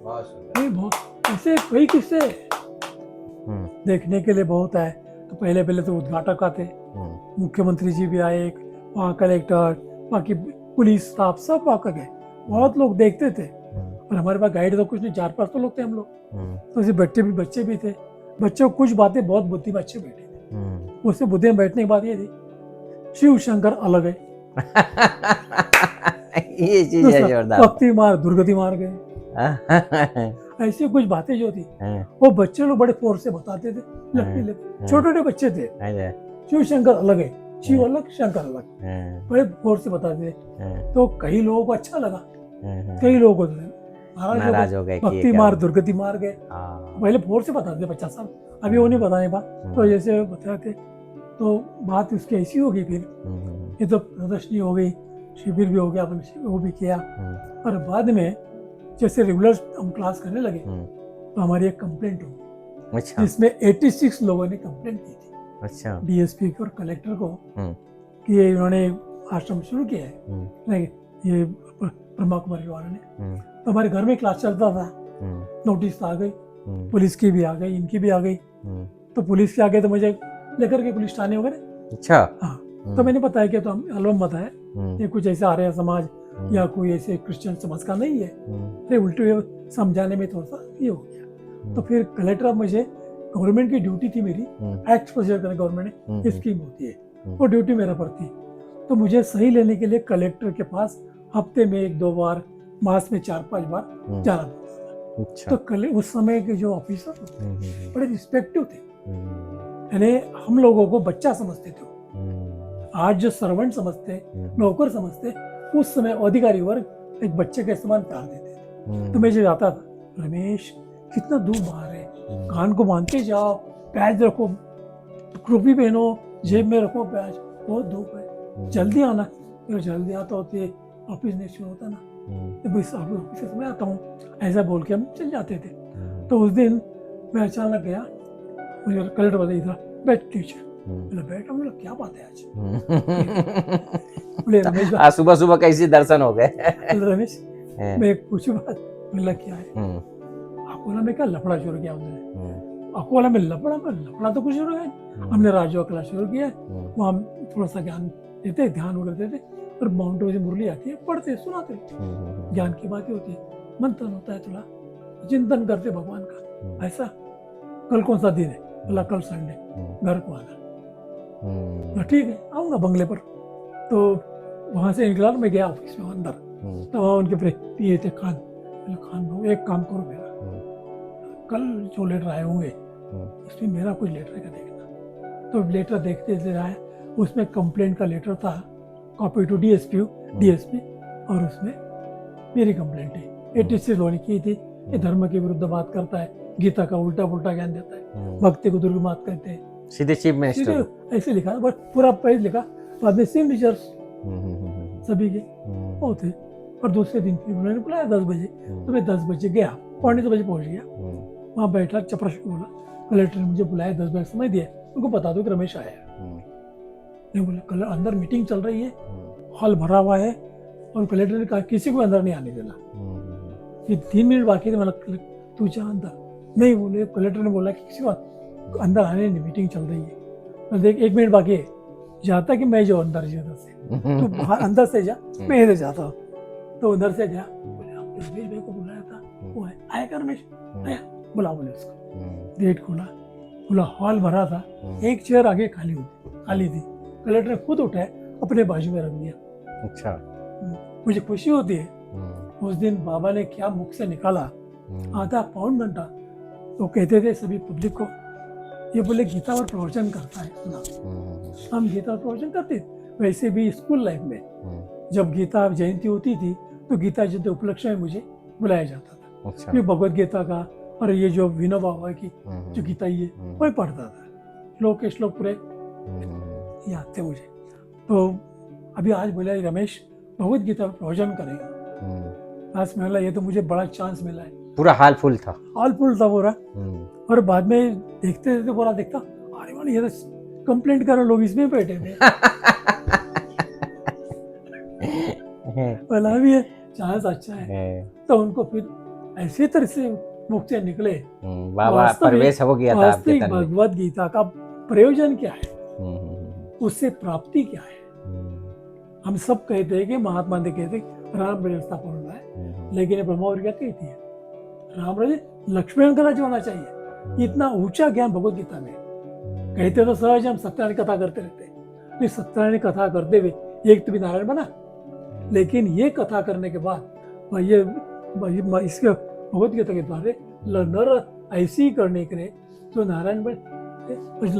S1: बहुत सुंदर।
S2: नहीं, बहुत ऐसे कई किस्से देखने के लिए बहुत है। तो पहले तो उद्घाटक आते, मुख्यमंत्री जी भी आए, वहाँ कलेक्टर, बाकी पुलिस स्टाफ सब आकर गए, बहुत लोग देखते थे। और हमारे पास गाइड तो कुछ नहीं, 4-5 तो लोग थे हम लोग। तो ऐसे बच्चे भी थे, बच्चों को कुछ बातें बहुत बुद्धि में अच्छे बैठे थे। उससे बुद्धि में बैठने की बात ये थी शिव शंकर अलग है।
S1: ये चीज है जोरदार।
S2: भक्ति मार दुर्गति मार गए। ऐसी कुछ बातें जो थी वो बच्चे लोग बड़े फोर्स से बताते थे, छोटे बच्चे थे। शिव शंकर अलग है, शिव अलग शंकर अलग, बड़े फोर्स से बताते थे। तो कई लोगों को अच्छा लगा, कई लोगों को
S1: नाराज हो गए,
S2: भक्ति मार दुर्गति मार गए। पहले फोर्स से बताते थे बच्चा साहब, अभी वो नहीं बताने बात। तो जैसे बताते तो बात उसकी ऐसी हो गई। फिर ये तो प्रदर्शनी हो गई, शिविर भी हो गया, वो भी किया। और बाद में जैसे रेगुलर हम क्लास करने लगे तो हमारी एक कंप्लेंट हो,
S1: अच्छा,
S2: जिसमें 86 लोगों ने कंप्लेंट की थी,
S1: अच्छा,
S2: डीएसपी और कलेक्टर को कि ये इन्होंने आश्रम शुरू किया है, नहीं ये ब्रह्मा कुमारी वालों ने। तो हमारे घर में क्लास चलता था, नोटिस आ गई, पुलिस की भी आ गई, इनकी भी आ गई। तो पुलिस के आ गए तो मुझे लेकर के पुलिस थाने वगैरह।
S1: अच्छा,
S2: हाँ, तो मैंने बताया कि तो एल्बम बताया ये कुछ ऐसे आर्य समाज या कोई ऐसे क्रिश्चियन समाज का नहीं है। फिर उल्टे समझाने में थोड़ा सा ये हो गया। तो फिर कलेक्टर अब मुझे गवर्नमेंट की ड्यूटी थी मेरी, एक्ट प्रोसीजर करने गवर्नमेंट ने स्कीम होती है, वो ड्यूटी मेरा पर थी। तो मुझे सही लेने के लिए कलेक्टर के पास हफ्ते में 1-2 बार, मास में 4-5 बार जाना पड़ता था।
S1: अच्छा।
S2: तो उस समय के जो ऑफिसर थे बड़े रिस्पेक्टिव थे, यानी हम लोगों को बच्चा समझते थे। आज जो सर्वेंट समझते, नौकर समझते, उस समय अधिकारी वर्ग एक बच्चे के समान प्यार देते थे। तो मैं जो जाता था, रमेश कितना दूर बाहर है, कान को बांधते जाओ, पैच रखो, टोपी पहनो, जेब में रखो पैच, बहुत धूप है, जल्दी आना। फिर जल्दी आता होती है, ऑफिस नहीं शुरू होता ना, तो बस ऑफिस में आता हूँ, ऐसा बोल के हम चल जाते थे। तो उस दिन मैं अचानक गया, मुझे कलेक्टर बोले इधर बैठ टीचर, बोला बैठ, हम लोग क्या बात है आज। बोले रमेश
S1: आज सुबह सुबह कैसे दर्शन हो गए।
S2: रमेश मैं कुछ बात, बोला क्या है, अकोला में क्या लफड़ा शुरू किया हमने, अकोला में लफड़ा तो कुछ शुरू है, हमने राजो क्लास शुरू किया, वहाँ थोड़ा सा ज्ञान देते, ध्यान देते थे, और माउंट आबू से मुरली आती है, पढ़ते सुनाते, ज्ञान की बातें होती है, मंथन होता है, थोड़ा चिंतन करते भगवान का। ऐसा कल कौन सा दिन है, बोला कल संडे, घर को आना। ठीक है, आऊँगा बंगले पर। तो वहाँ से निकला, मैं गया ऑफिस में अंदर, तो वहाँ उनके पिए थे खान, खान एक काम करो मेरा, कल जो लेटर आए होंगे उसमें मेरा कुछ लेटर का देखना। तो लेटर देखते आया, उसमें कंप्लेंट का लेटर था, कॉपी टू डीएसपी, और उसमें मेरी कंप्लेंट है, 86 लोगों ने की थी, ये धर्म के विरुद्ध बात करता है, गीता का उल्टा पुल्टा ज्ञान देता है, भक्ति को दुर्गमात करते हैं,
S1: सीधे चीफ मिनिस्टर
S2: ऐसे लिखा, बस पूरा पेज लिखा, बाद में सिग्नेचर्स सभी के वो थे। और दूसरे दिन फिर उन्होंने बुलाया 10 बजे, तो मैं 10 बजे गया, 9:45 पहुंच गया, वहाँ बैठा, चपरासी को बोला कलेक्टर ने मुझे बुलाया, 10 बजे समय दिया, उनको बता दो कि रमेश आया। मैं बोला कल अंदर मीटिंग चल रही है, हॉल भरा हुआ है, और कलेक्टर ने कहा किसी को अंदर नहीं आने देना। फिर 3 मिनट बाकी थे, मैं तू जा अंदर, नहीं बोले, कलेक्टर ने बोला कि किसी को अंदर आने नहीं, मीटिंग चल रही है। मैं देख 1 मिनट बाकी है, जाता कि मैं जो अंदर से, तू बाहर अंदर से जा, मैं इधर जाता हूँ। तो उधर से गया, बोले आपने रमेश भाई को बुलाया था, वो है, आएगा रमेश, आया, बुला बोले उसको। गेट खोला, बोला हॉल भरा था, एक चेयर आगे खाली थी, कलेक्टर ने खुद उठाया, अपने बाजू में रख दिया।
S1: अच्छा,
S2: मुझे खुशी होती है। उस दिन बाबा ने क्या मुख से निकाला, आधा पौन घंटा, तो कहते थे सभी पब्लिक को, ये बोले गीता और प्रवचन करता है, सुना। हम गीता और प्रवचन करते, वैसे भी स्कूल लाइफ में जब गीता जयंती होती थी, तो गीता जयंती उपलक्ष्य में मुझे बुलाया जाता था।
S1: अच्छा।
S2: फिर भगवत गीता का और ये जो विनोबा बाबा की जो गीता ये वही पढ़ता था, श्लोक के श्लोक पूरे याद थे मुझे। तो अभी आज बोला रमेश भगवत गीता प्रवचन करेगा, आज मिला, ये तो मुझे बड़ा चांस मिला है।
S1: पूरा हाल फुल था
S2: पूरा। और बाद में देखते पूरा देखता, अरे वाले ये तो कंप्लेंट कर रहे लोग इसमें बैठे थे। बोला भी है चांस अच्छा है, तो उनको फिर ऐसे तरह से मुख से निकले,
S1: बाबा प्रवेश हो गया था आपके तन में।
S2: भगवत गीता का प्रयोजन क्या है, उससे प्राप्ति क्या है। हम सब कहते हैं कि महात्मा ने कहते राम राज्य स्थापन होना है, लेकिन ब्रह्मावरी क्या कहती है, राम राज्य लक्ष्मण का राज्य होना चाहिए। इतना ऊंचा ज्ञान भगवत गीता में कहते तो सहज हम सत्यनारायण कथा करते रहते हैं, सत्यनारायण कथा करते हुए एक तो भी नारायण बना, लेकिन ये कथा करने के बाद ये इसके भगवत गीता के द्वारा नर ऐसी करने के लिए तो नारायण बने,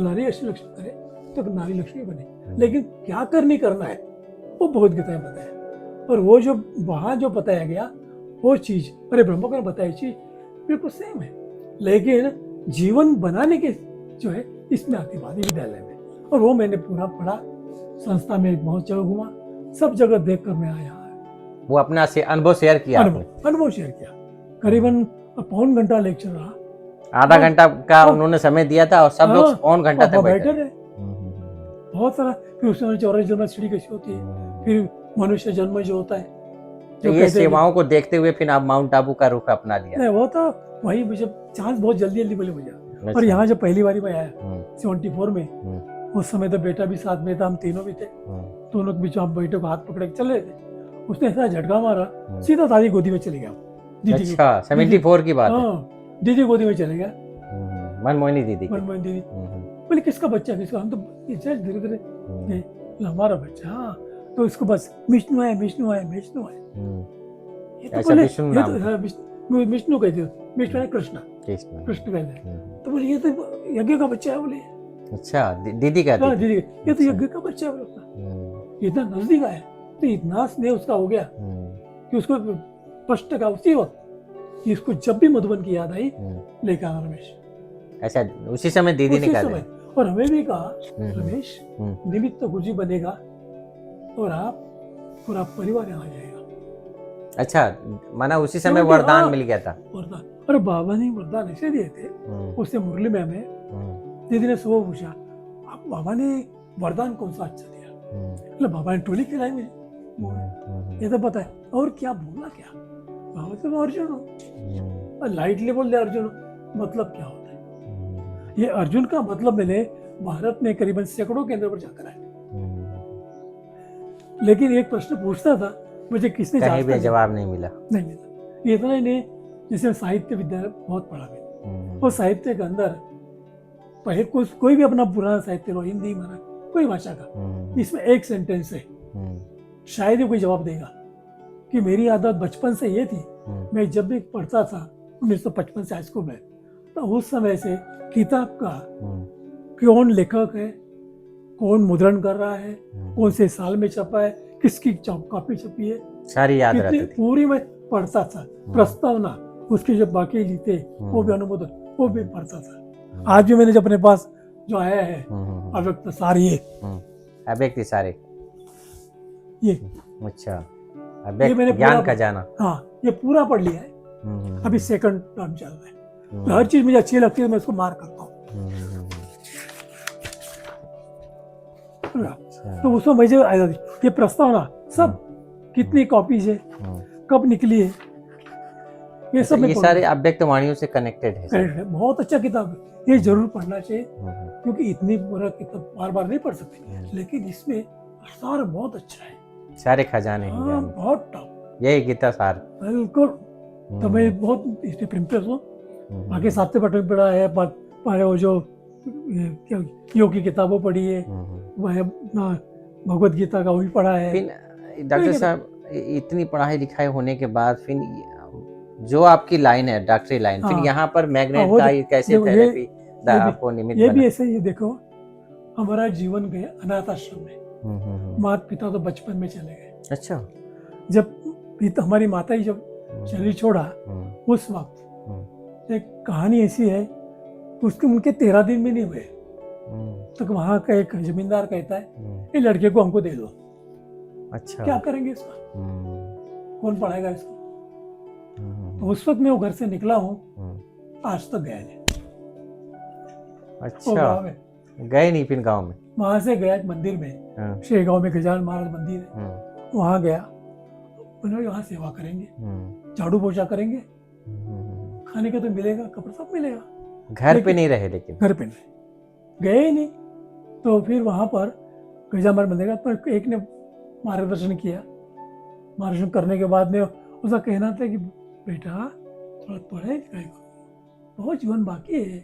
S2: नारी ऐसी लक्ष्मी करे तो नारी लक्ष्मी बने। लेकिन क्या करना है वो भगवत गीता में बताया, और वो जो वहाँ जो बताया गया वो चीज अरे ब्रह्म को बताई चीज बिल्कुल सेम है, लेकिन जीवन बनाने के जो है इसमें आती बात विद्यालय में। और वो मैंने पूरा पढ़ा, संस्था में बहुत जगह घुमा, सब जगह देख कर मैं आया।
S1: वो अपना से अनुभव शेयर किया,
S2: अनुभव शेयर किया। करीबन पौन घंटा लेक्चर रहा,
S1: आधा घंटा का उन्होंने समय दिया था, और सब लोग पौन घंटा तक बैठे रहे।
S2: बहुत सारा, फिर उसमें 84 जन्म सीढ़ी कैसी होती है, फिर मनुष्य जन्म जो होता है,
S1: तो ये सेवाओं को देखते हुए फिर आप माउंट आबू का रुख अपना लिया।
S2: नहीं, वो तो वही मुझे चांस बहुत जल्दी मिले मुझे। और यहाँ जब पहली बारी में आया 74 में, उस समय तो बेटा भी साथ में था, हम तीनों भी थे, दोनों के बीच हम बेटे को हाथ पकड़ के चल रहे थे, उसने ऐसा झटका मारा, सीधा दादी गोदी में चले गया।
S1: अच्छा, 74 की बात है।
S2: दीदी गोदी में चले गया।
S1: मनमोहिनी दीदी की।
S2: मनमोहन दीदी।
S1: हम्म,
S2: बोले किसका बच्चा है, किसका? हम तो धीरे धीरे
S1: हम्म,
S2: ये हमारा बच्चा। हाँ, तो इसको बस विष्णु है, विष्णु है, विष्णु है।
S1: हम्म।
S2: ये तो
S1: अच्छा,
S2: बोले
S1: विष्णु
S2: ये
S1: नाम
S2: तो
S1: था।
S2: हाँ, विष्णु कहते हो, विष्णु है कृष्ण,
S1: कृष्ण।
S2: कृष्ण कहते हैं।
S1: हम्म।
S2: तो बोले ये तो यज्ञ का बच्चा है। बोले
S1: अच्छा, दीदी कहती
S2: हाँ
S1: थी।
S2: दीदी, ये तो
S1: अच्छा।
S2: यज्ञ का बच्चा है। बोले
S1: हम्म,
S2: इतना नजदीक आया तो इतना स्नेह उसका हो गया
S1: हम्म,
S2: कि उसको स्पष्ट का उसी वक्त कि इसको जब भी मधुबन की याद आई
S1: हम्म।
S2: लेकर आना रमेश।
S1: अच्छा, उसी समय दीदी ने
S2: उसी
S1: कहा
S2: समय
S1: था।
S2: और हमें भी कहा
S1: हम्म,
S2: रमेश
S1: हम्म।
S2: निमित्त तो गुरुजी बनेगा और आप पूरा परिवार यहाँ आ जाएगा।
S1: अच्छा, माना उसी समय
S2: क्योंकि
S1: वरदान
S2: हाँ,
S1: मिल गया था।
S2: वरदान। अरे बाबा ने वरदान ऐसे दिए थे। उससे मुरली में हमें दीदी ने सुबह पूछा, आप बाबा ने वरदान कौन सा अच्छा दिया? मतलब बाबा ने टोली खिलाई मुझे, ये तो पता है। और क्या बोला क्या? बाबा तो अर्जुन हो, लाइटली बोल दे अर्जुन हो, मतलब क्या होता है? ये अर्जुन का मतलब मैंने भारत में करीबन सैकड़ों केंद्रों पर जाकर आया, लेकिन एक प्रश्न पूछता था मुझे किसने
S1: कहीं भी
S2: नहीं
S1: जवाब नहीं मिला।
S2: मिला। ये इतना ही नहीं, जैसे साहित्य विद्यालय बहुत पढ़ा मैंने, और साहित्य के अंदर पहले कोई भी अपना पुराना साहित्य लो, हिंदी मराठी कोई भाषा का, इसमें एक सेंटेंस है, शायद ही कोई जवाब देगा कि मेरी आदत बचपन से ये थी, मैं जब भी पढ़ता था 1955 से हाई स्कूल में, तो उस समय से किताब का कौन लेखक है, कौन मुद्रण कर रहा है, कौन से साल में छपा है, किसकी कॉपी छपी है,
S1: सारी याद
S2: कितनी
S1: रहती थी।
S2: पूरी मैं पढ़ता था। प्रस्तावना, उसके जो बाकी लिखे वो भी अनुमोदन वो भी पढ़ता था। आज भी मैंने जब अपने पास जो आया है अव्यक्त सार, ये
S1: अव्यक्त सारे,
S2: ये
S1: अच्छा,
S2: ये
S1: अव्यक्त
S2: मैंने
S1: ज्ञान
S2: पूरा
S1: का जाना।
S2: हाँ ये पूरा पढ़ लिया है। अभी सेकंड टर्म चल रहा है, तो हर चीज मुझे अच्छी लगती है, मैं उसको मार करता हूँ। तो उसमें मुझे आया ये प्रस्तावना सब कितनी कॉपीज है, कब निकली है, ये सब
S1: ये सारे अव्यक्त वाणियों से कनेक्टेड है।
S2: करेक्ट है, बहुत अच्छा किताब है, ये जरूर पढ़ना चाहिए, क्योंकि इतनी पूरा किताब बार बार नहीं पढ़ सकते, लेकिन इसमें सार बहुत अच्छा है, सारे खजाने हैं ज्ञान, बहुत टॉप, यही गीता सार बिल्कुल। तो मैं बहुत इसमें प्रिंटेड हूँ। बाकी साहित्य पठन पढ़ा है, पढ़े वो जो योग की किताबों पढ़ी है, वह भगवत गीता का वो भी पढ़ा है। फिर डॉक्टर साहब इतनी पढ़ाई लिखाई होने के बाद फिर जो आपकी लाइन है डॉक्टरी लाइन, फिर यहाँ पर मैग्नेट का कैसे थेरेपी आपको निमित्त बना? ये भी ऐसे ही देखो, हमारा जीवन गया अनाथ आश्रम में, माता पिता तो बचपन में चले गए। अच्छा, जब हमारी माता ही जब शरीर छोड़ा, उस वक्त एक कहानी ऐसी है, उसके उनके 13 दिन भी नहीं हुए तो वहां का एक जमींदार कहता है ये लड़के को हमको दे दो। अच्छा, क्या करेंगे इसका, कौन पढ़ाएगा इसको? तो उस वक्त मैं वो घर से निकला हूँ, आज तक गया नहीं। अच्छा, गए नहीं फिर गांव में? वहां से गया मंदिर में, शेरगांव में गजानन महाराज मंदिर है, वहां गया, उन्होंने वहां सेवा करेंगे, झाड़ू पोछा करेंगे, खाने का तो मिलेगा, कपड़ा सब मिलेगा। घर पे नहीं रहे, लेकिन घर पे नहीं गए ही नहीं। तो फिर वहां पर गजानन महाराज मंदिर पर एक ने मार्गदर्शन किया, मार्गदर्शन करने के बाद में उसका कहना था कि बेटा थोड़ा पढ़े लिखाई करो, बहुत जीवन बाकी है,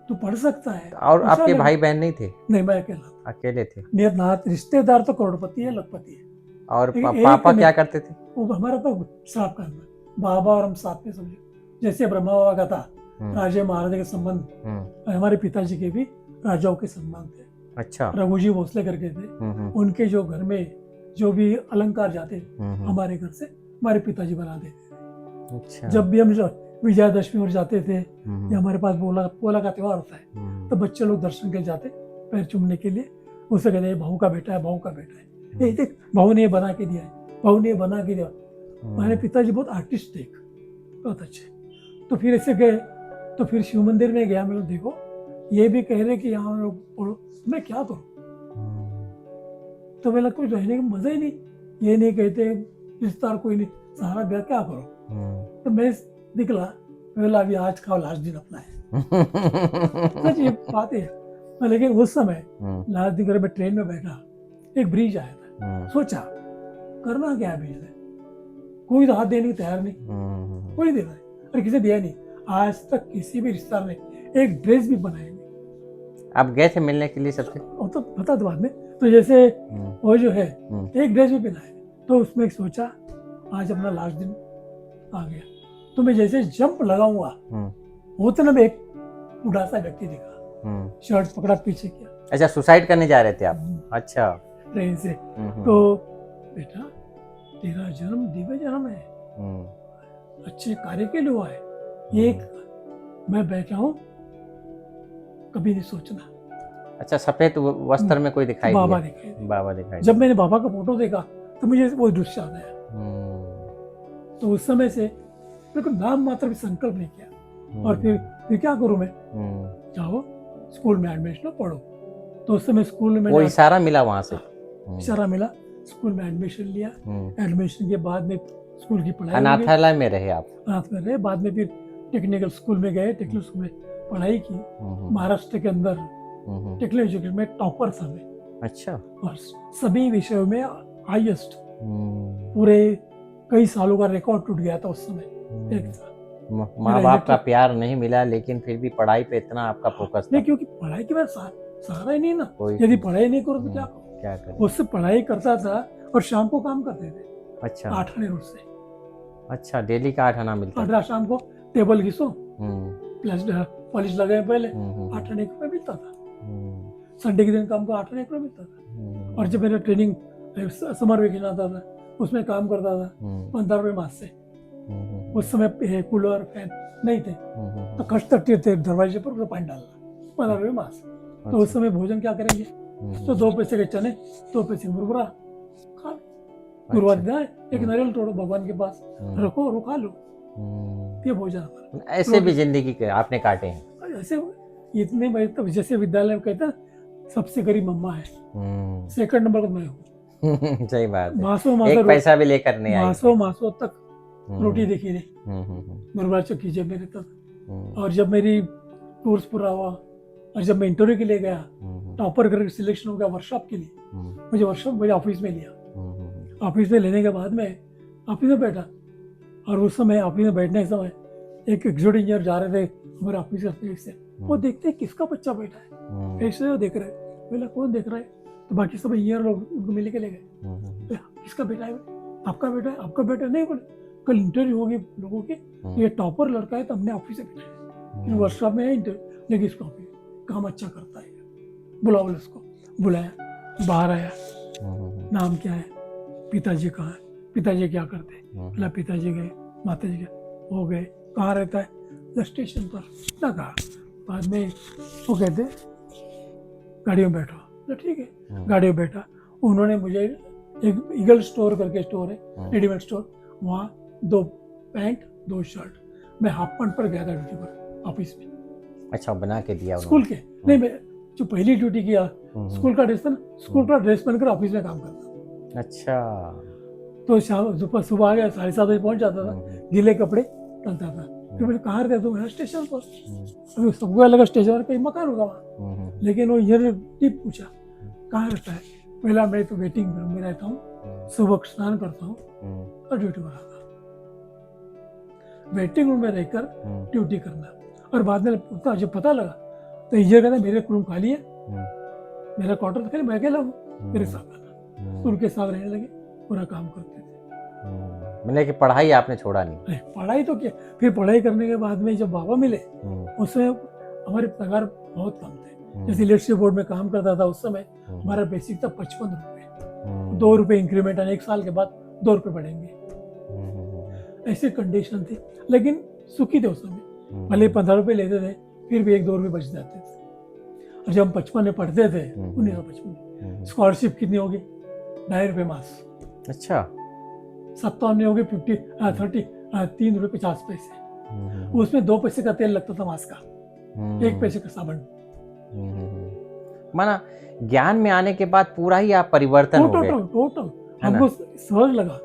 S2: तू पढ़ सकता है। और आपके भाई बहन नहीं थे? नहीं, मैं अकेले थे। नियत नाथ रिश्तेदार तो करोड़पति है, लखपति है। और पापा क्या करते थे? वो हमारा तो श्राप करना, बाबा और हम साथ में समझे, जैसे ब्रह्मा बाबा का था राजे महाराजा के संबंध, हमारे पिताजी के भी राजाओं के संबंध थे। अच्छा, रघुजी भोसले करके थे, उनके जो घर में जो भी अलंकार जाते हमारे घर से हमारे पिताजी बना देते थे। अच्छा, जब भी हम विजयादशमी और जाते थे या हमारे पास पोला का त्योहार होता है, तो बच्चे लोग दर्शन के जाते पैर चूमने के लिए, उसे कहते हैं बहू का बेटा है, बहू का बेटा है, ये देख बहू ने बना के दिया है, बहू ने बना के दिया। हमारे पिताजी बहुत आर्टिस्टिक, बहुत अच्छे। तो फिर ऐसे गए, तो फिर शिव मंदिर में गया, मैं देखो ये भी कह रहे कि यहाँ लोग पढ़ो, मैं क्या करूँ? तो मेरा कुछ रहने का मजा ही नहीं, ये नहीं कहते रिश्तेदार कोई नहीं, सहारा ब्याह क्या करो? तो मैं निकला, बोला अभी आज का लास्ट दिन अपना है। सच ये बात है। लेकिन उस समय लास्ट दिन मैं ट्रेन में बैठा, एक ब्रिज आया था, सोचा करना क्या है ब्रिज में, कोई तो हाथ देने को तैयार नहीं, कोई देना नहीं, और किसी दिया नहीं। आज तक किसी भी रिश्तेदार ने एक ड्रेस भी बनाई नहीं।
S1: आप गए थे मिलने के लिए सबसे?
S2: वो तो बता दो बाद में। तो जैसे
S1: हम्म,
S2: वो जो है
S1: हम्म,
S2: एक ड्रेस भी पहनाए, तो उसमें सोचा आज अपना लास्ट दिन आ गया। तो मैं जैसे जंप लगाऊंगा,
S1: हम्म,
S2: वो तो ना एक बूढ़ा सा व्यक्ति दिखा,
S1: हम्म।
S2: शर्ट पकड़ा पीछे किया
S1: अच्छा, सुसाइड करने जा रहे थे आप? अच्छा।
S2: ट्रेन से।
S1: हम्म,
S2: तो बेटा तेरा जन्म दिव्य जन्म है,
S1: हम्म,
S2: अच्छे कार्य के लिए हुआ है, ये एक मैं बैठा हूँ, कभी नहीं सोचना।
S1: अच्छा, सफेद वस्त्र में कोई दिखाई
S2: बाबा
S1: दिया?
S2: दिखाई दिए।
S1: बाबा दिखाई
S2: जब
S1: दिए।
S2: मैंने बाबा का फोटो देखा तो मुझे वो दृश्य याद आया। तो उस समय से मेरे को नाम मात्र भी संकल्प नहीं किया। और फिर क्या करूं मैं, जाओ स्कूल में एडमिशन पढ़ो। तो उस समय स्कूल में
S1: वो
S2: मैंने
S1: इशारा मिला वहां से?
S2: इशारा मिला, स्कूल में एडमिशन लिया। एडमिशन के बाद में स्कूल की पढ़ाई हो गई,
S1: अनाथालय में रहे आप?
S2: अनाथ में रहे। बाद में फिर टेक्निकल स्कूल में गए, टेक्निकल स्कूल में पढ़ाई की। महाराष्ट्र के अंदर टेक्निकल एजुकेशन में टॉपर था मैं।
S1: अच्छा।
S2: और सभी विषयों में हाईएस्ट, पूरे कई सालों का रिकॉर्ड टूट गया था उस समय। एक था
S1: माँ बाप का प्यार नहीं मिला, लेकिन फिर भी पढ़ाई पे इतना आपका फोकस था?
S2: नहीं, क्योंकि पढ़ाई के बाद सहारा ही नहीं ना।
S1: कोई
S2: यदि पढ़ाई नहीं करो तो क्या करो।
S1: क्या करें?
S2: उससे पढ़ाई करता था और शाम को काम करते थे।
S1: अच्छा।
S2: 8 आने रोज से।
S1: अच्छा, डेली का 8 आना मिलता
S2: 8 शाम को टेबल घिसो,
S1: हम्म,
S2: प्लस पॉलिश लगाए पहले,
S1: हम्म,
S2: 8 आने रुपये मिलता था।
S1: हम्म,
S2: संडे के दिन काम को 8 आने रुपये मिलता था। और जब मेरा ट्रेनिंग समर वेकेशन आता था उसमें काम करता था 15 रुपये मास से। उस समय कूलर फैन नहीं थे, तो कष्ट थे दरवाजे पर उसको पानी डालना, 15 रुपये मास। तो उस समय भोजन क्या करेंगे, तो 2 पैसे के चने, 2 पैसे के मुरमुरा खा लो। गुरुवार दिन आए, एक नारियल तोड़ो भगवान के पास, रखो और खा लो, ये भोजन हमारा।
S1: ऐसे भी जिंदगी के आपने काटे हैं?
S2: ऐसे इतने भाई, तब जैसे विद्यालय में कहता सबसे गरीब मम्मा है, सेकंड नंबर पर मैं हूँ।
S1: सही बात है।
S2: मासो
S1: एक पैसा भी लेकर नहीं आई।
S2: मासो तक रोटी देखी नहीं, गुरुवार चौकी जेब में रहता था। और जब मेरी कोर्स पूरा हुआ और जब मैं इंटरव्यू के लिए गया, टॉपर करके सिलेक्शन हो गया वर्कशॉप के लिए, मुझे वर्कशॉप मुझे ऑफिस में लिया। ऑफिस में लेने के बाद में ऑफिस में बैठा, और उस समय ऑफिस में बैठने के समय एक एग्जीक्यूटिव इंजीनियर जा रहे थे हमारे ऑफिस से। वो देखते हैं किसका बच्चा बैठा है, ऐसे वो देख रहे हैं। बोला कौन देख रहा है, तो बाकी सब इंजीनियर लोग उनको मिल के ले गए। किसका बेटा है, आपका बेटा है, आपका बेटा नहीं। बोले कल इंटरव्यू होगी लोगों की, ये टॉपर लड़का है तो हमने ऑफिस से बिठाया, वर्कशॉप में है इंटरव्यू, लेकिन इसको काम अच्छा करता है, बुलाओ। उसको बुलाया, बाहर आया, नाम क्या है, पिताजी कहाँ है, पिताजी क्या करते हैं, बोला पिताजी गए, माता जी गए, हो गए, कहाँ रहता है, स्टेशन पर ना कहा। बाद में वो कहते गाड़ी में बैठो, तो ठीक है गाड़ी में बैठा। उन्होंने मुझे एक ईगल स्टोर करके स्टोर है, रेडीमेड स्टोर, वहाँ 2 पैंट 2 शर्ट, मैं हाफ पैंट पर गया था ड्यूटी पर ऑफिस में।
S1: अच्छा, बना के दिया
S2: स्कूल के नहीं, मैं जो पहली ड्यूटी किया स्कूल का ड्रेस पहन, स्कूल का ड्रेस पहनकर ऑफिस में काम करता।
S1: अच्छा।
S2: तो शाम सुबह आ गया, 7:30 बजे पहुंच जाता था, गीले कपड़े डालता था। फिर मुझे कहाँ रहता तो स्टेशन पर, अभी सबको अलग स्टेशन पर कहीं मकान होगा वहाँ, लेकिन वो ये टिप पूछा कहाँ रहता है। पहला मैं तो वेटिंग रूम में रहता हूँ, सुबह स्नान करता हूँ और ड्यूटी पर आता हूँ। वेटिंग रूम में रहकर ड्यूटी करना। और बाद में जब पता लगा तो ये कहता मेरे रूम खाली है, मेरा क्वार्टर खाली, मैं अकेला हूँ, मेरे साथ आना। तो उनके साथ रहने लगे, पूरा काम करते थे।
S1: मैंने कि पढ़ाई आपने छोड़ा नहीं?
S2: पढ़ाई तो क्या, फिर पढ़ाई करने के बाद में जब बाबा मिले, उसमें हमारे पगार बहुत कम थे। जैसे इलेक्ट्रिसिटी बोर्ड में काम करता था, उस समय हमारा बेसिक था 55 रुपये, 2 रुपये इंक्रीमेंट, 1 साल के बाद 2 रुपये बढ़ेंगे, ऐसी कंडीशन थी। लेकिन सुखी थे उस समय, भले 15 रुपये लेते थे, फिर भी 1-2 रुपये बच जाते थे। और जब हम 55 में पढ़ते थे, 1955, स्कॉलरशिप कितनी होगी, 2.5 रुपये मास।
S1: अच्छा।
S2: 57 में होगी 3 रुपये 50 पैसे। उसमें 2 पैसे का तेल लगता था मास का, 1 पैसे का साबुन।
S1: माना ज्ञान में आने के बाद पूरा ही आप परिवर्तन हो गए।
S2: टोटल हमको सहज लगा।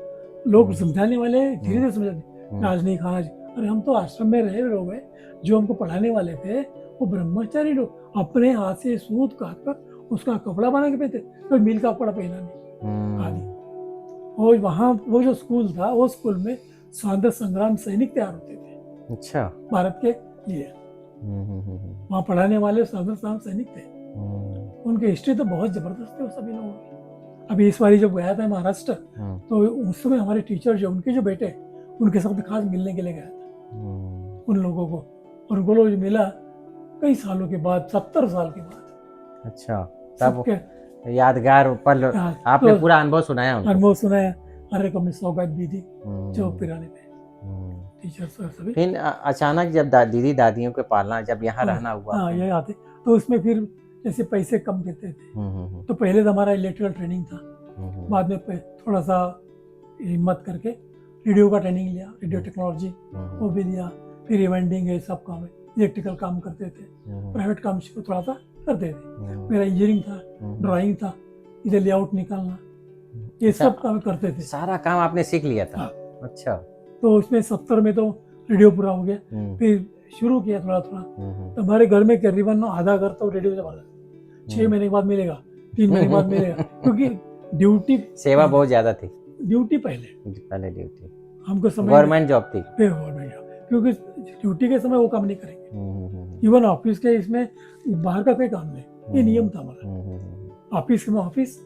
S2: लोग समझाने वाले धीरे धीरे समझाते, आज नहीं कहा। अरे हम तो आश्रम में रहे लोग हैं, जो हमको पढ़ाने वाले थे वो ब्रह्मचारी लोग, अपने हाथ से सूत काट कर उसका कपड़ा बना के पहनते, कोई मिल का कपड़ा पहना नहीं आदि। और वहाँ वो जो स्कूल था, वो स्कूल में स्वातंत्रता संग्राम सैनिक तैयार होते थे,
S1: अच्छा,
S2: भारत के लिए। वहाँ पढ़ाने वाले सागर साहब सैनिक थे,
S1: हम्म,
S2: उनकी हिस्ट्री तो बहुत जबरदस्त है वो सभी लोगों की। अभी इस बारी जब गया था महाराष्ट्र,
S1: हम्म,
S2: तो उस समय हमारे टीचर जो उनके जो बेटे, उनके साथ खास मिलने के लिए गया था
S1: हम्म,
S2: उन लोगों को, और उनको लोग मिला कई सालों के बाद, 70 साल के बाद।
S1: अच्छा, तब
S2: सबके
S1: यादगार पल आपने
S2: तो
S1: पूरा अनुभव सुनाया उनको।
S2: अनुभव सुना है, हर एक अपनी सौगात भी दी जो
S1: हम्म,
S2: पिराने पे
S1: हम्म।
S2: टीचर्स सभी।
S1: फिर अचानक जब दीदी दादियों के पालना जब यहाँ
S2: हाँ
S1: रहना हुआ
S2: हाँ,
S1: फिर।
S2: ये आते तो उसमें फिर जैसे पैसे कम देते थे,
S1: हम्म,
S2: तो पहले तो हमारा इलेक्ट्रिकल ट्रेनिंग था,
S1: हम्म,
S2: बाद में थोड़ा सा हिम्मत करके रेडियो का ट्रेनिंग लिया, रेडियो टेक्नोलॉजी वो भी लिया, फिर इवेंटिंग है, सब काम है, इलेक्ट्रिकल काम करते थे, प्राइवेट काम शुरू थोड़ा सा करते थे। मेरा इंजीनियरिंग था, ड्राइंग था, इधर लेआउट निकालना, ये
S1: अच्छा,
S2: सब काम करते थे।
S1: सारा काम आपने सीख लिया था।
S2: हाँ।
S1: अच्छा।
S2: तो उसमें 70 में तो रेडियो पूरा हो गया,
S1: हम्म,
S2: फिर शुरू किया थोड़ा थोड़ा।
S1: हम्म,
S2: तो हमारे घर में करीबन आधा घर तो रेडियो से भरा, 6 महीने के बाद मिलेगा, 3 महीने के बाद मिलेगा, क्योंकि ड्यूटी
S1: सेवा बहुत ज्यादा थी
S2: पहले
S1: पहले ड्यूटी,
S2: हमको समय
S1: गवर्नमेंट जॉब थी।
S2: पे गवर्नमेंट जॉब, क्योंकि ड्यूटी के समय वो काम नहीं करेंगे, इवन ऑफिस के इसमें बाहर का कोई काम नहीं, ये नियम था हमारा। ऑफिस में ऑफिस,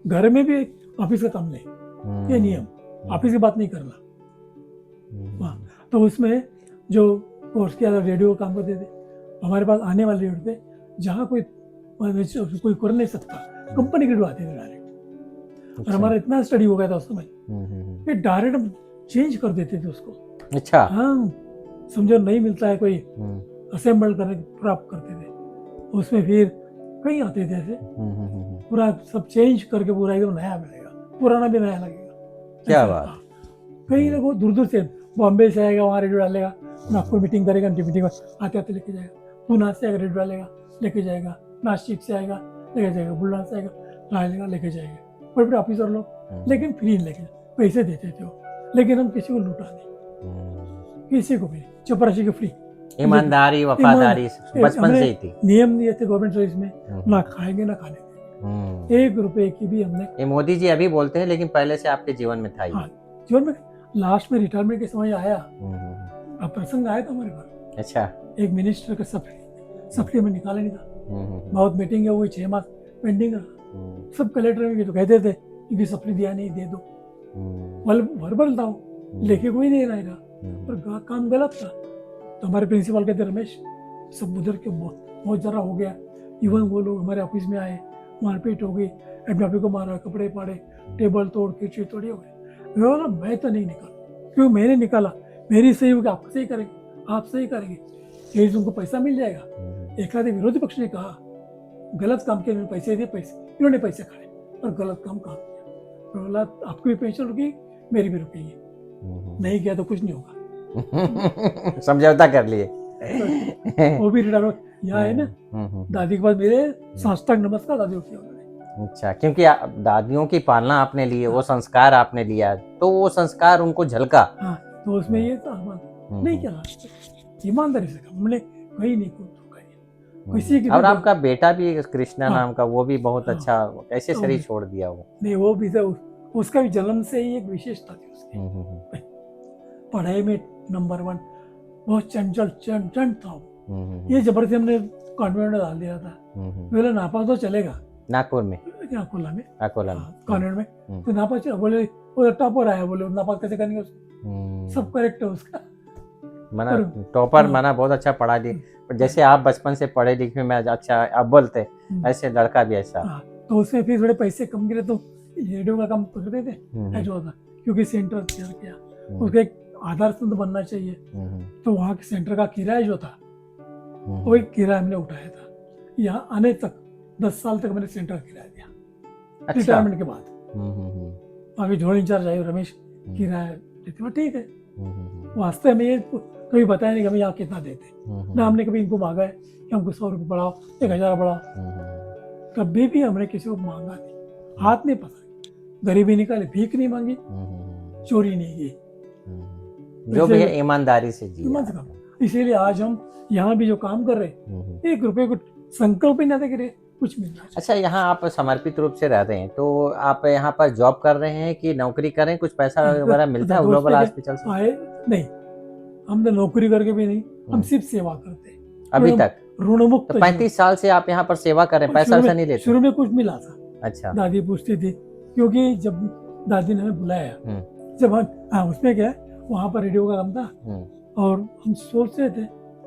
S2: घर में भी ऑफिस का काम नहीं, ये नियम, ऑफिस की बात नहीं करना। हाँ, तो उसमें जो कोर्स किया था रेडियो का काम करते थे, हमारे पास आने वाले रेडियो थे जहाँ कोई कर नहीं सकता, कंपनी के रेडियो आते थे डायरेक्ट। और हमारा इतना स्टडी हो गया था उस समय कि डायरेक्ट हम चेंज कर देते थे उसको।
S1: अच्छा।
S2: हाँ, समझो नहीं मिलता है कोई, असेंबल करने प्राप्त करते थे, उसमें फिर कई आते थे ऐसे, पूरा सब चेंज करके पूरा एकदम नया मिलेगा, पुराना भी नया लगेगा।
S1: क्या बात।
S2: कहीं ना दूर दूर से, बॉम्बे से आएगा वहाँ रेडियो डालेगा, नागपुर मीटिंग करेगा, मीटिंग आते आते लेके जाएगा, पूना से आएगा रेडियो डालेगा लेके जाएगा, नासिक से आएगा लेके जाएगा, बुलढाना से आएगा डालेगा लेके जाएगा, बड़े बड़े ऑफिसर लोग, लेकिन फ्री लेके पैसे देते थे वो, लेकिन हम किसी को लूटा नहीं, किसी को भी, चपरासी को फ्री।
S1: ईमानदारी वफादारी बचपन से ही थी।
S2: नियम ये थे गवर्नमेंट सर्विस में, ना खाएंगे ना खाने देंगे, 1 रुपए की भी हमने।
S1: ये मोदी जी अभी बोलते हैं, लेकिन पहले से आपके जीवन में था ही।
S2: हाँ, जीवन में लास्ट में रिटायरमेंट के समय आया, अब प्रसंग आया था हमारे पास।
S1: अच्छा।
S2: एक मिनिस्टर का सप्ली में निकाला नहीं था, बहुत मीटिंग है, वही 6 मास पेंडिंग रहा, सब कलेक्टर में भी तो कहते थे कि सप्ली दिया नहीं, दे दो, वर्बल था वो, लेके कोई नहीं रहेगा, पर काम गलत था। तो हमारे प्रिंसिपल कहते रमेश, सब उधर के बहुत जरा हो गया, इवन वो लोग हमारे ऑफिस में आए, मारपीट हो गई, एडमिन को मारा, कपड़े पाड़े, टेबल तोड़, खिड़की तोड़ी हो गई। बोला मैं तो नहीं निकाला, क्यों मैंने निकाला, मेरी सही होगी, आप सही करेंगे, आप सही करेंगे, यही तुमको पैसा मिल जाएगा। एक आधे विरोधी पक्ष ने कहा गलत काम के पैसे दिए, इन्होंने पैसे खाए और गलत काम किया। बोला आपकी भी पेंशन रुकी, मेरी भी रुकेगी, नहीं किया तो कुछ नहीं होगा।
S1: समझौता कर लिए।
S2: वो भी रिटायरमेंट यहाँ है ना, दादी के पास मेरे साष्टांग नमस्कार दादी किया उन्होंने।
S1: अच्छा, क्योंकि दादियों की पालना आपने ली है, वो संस्कार आपने लिया, तो वो संस्कार उनको झलका।
S2: हाँ, तो उसमें ये था, नहीं किया, ईमानदारी से हमने कहीं नहीं किसी की।
S1: और आपका बेटा भी कृष्णा नाम का, वो भी बहुत
S2: हाँ,
S1: अच्छा, कैसे शरीर छोड़ दिया वो।
S2: नहीं, वो भी था, उसका भी जन्म से ही एक विशेषता थी उसकी, पढ़ाई में नंबर 1, बहुत चंचल था वो। ये जबरदस्ती हमने कॉन्वेंट में डाल दिया था, बोले नापास तो चलेगा,
S1: नागपुर में,
S2: अकोला में,
S1: अकोला में
S2: कॉन्वेंट में, तो नापास बोले वो टॉपर आया, बोले नापास कैसे करेंगे उसको, सब करेक्ट है उसका,
S1: मना टॉपर माना बहुत अच्छा पढ़ा दी, पर जैसे आप बचपन से पढ़े लिखे में अच्छा अव्वल थे, ऐसे लड़का भी ऐसा।
S2: तो उसमें फिर थोड़े पैसे कम गिरे तो रेडियो का काम पकड़ते थे, ऐसा होता, क्योंकि सेंटर तैयार किया, उसका एक आधार स्तंभ बनना चाहिए, तो वहाँ के सेंटर का किराया जो था, वही किराया हमने उठाया था। यहाँ आने तक 10 साल तक मैंने सेंटर का किराया दिया, रिटायरमेंट के बाद। आगे जोड़ इंचार्ज आए रमेश, किराया देते, ठीक है, वास्तव में ये कभी बताया नहीं कि हमें यहाँ कितना देते, ना हमने कभी इनको मांगा है कि हमको 100 रुपये बढ़ाओ, 1000 बढ़ाओ, कभी भी हमने किसी को मांगा नहीं, हाथ नहीं पकड़ा, गरीबी निकाली, भीख नहीं मांगी, चोरी नहीं की,
S1: जो भी है ईमानदारी से जी।
S2: इसीलिए आज हम यहाँ भी जो काम कर रहे, 1 रुपए को संकल्प ही ना दे कुछ मिलना।
S1: अच्छा, यहाँ आप समर्पित रूप से रहते हैं, तो आप यहाँ पर जॉब कर रहे हैं कि नौकरी कर रहे हैं, कुछ पैसा वगैरह मिलता है ग्लोबल हॉस्पिटल से?
S2: नहीं, हम तो नौकरी करके भी नहीं, हम सिर्फ सेवा करते हैं।
S1: अभी तक?
S2: ऋणमुक्त
S1: तो 35 साल से आप यहाँ पर सेवा कर रहे हैं, पैसा वैसा नहीं लेते?
S2: शुरू में कुछ मिला था।
S1: अच्छा।
S2: दादी पूछती थी, क्योंकि जब दादी ने हमें बुलाया, जब हम उसमें क्या है, वहाँ पर रेडियो का काम था और हम सोच रहे थे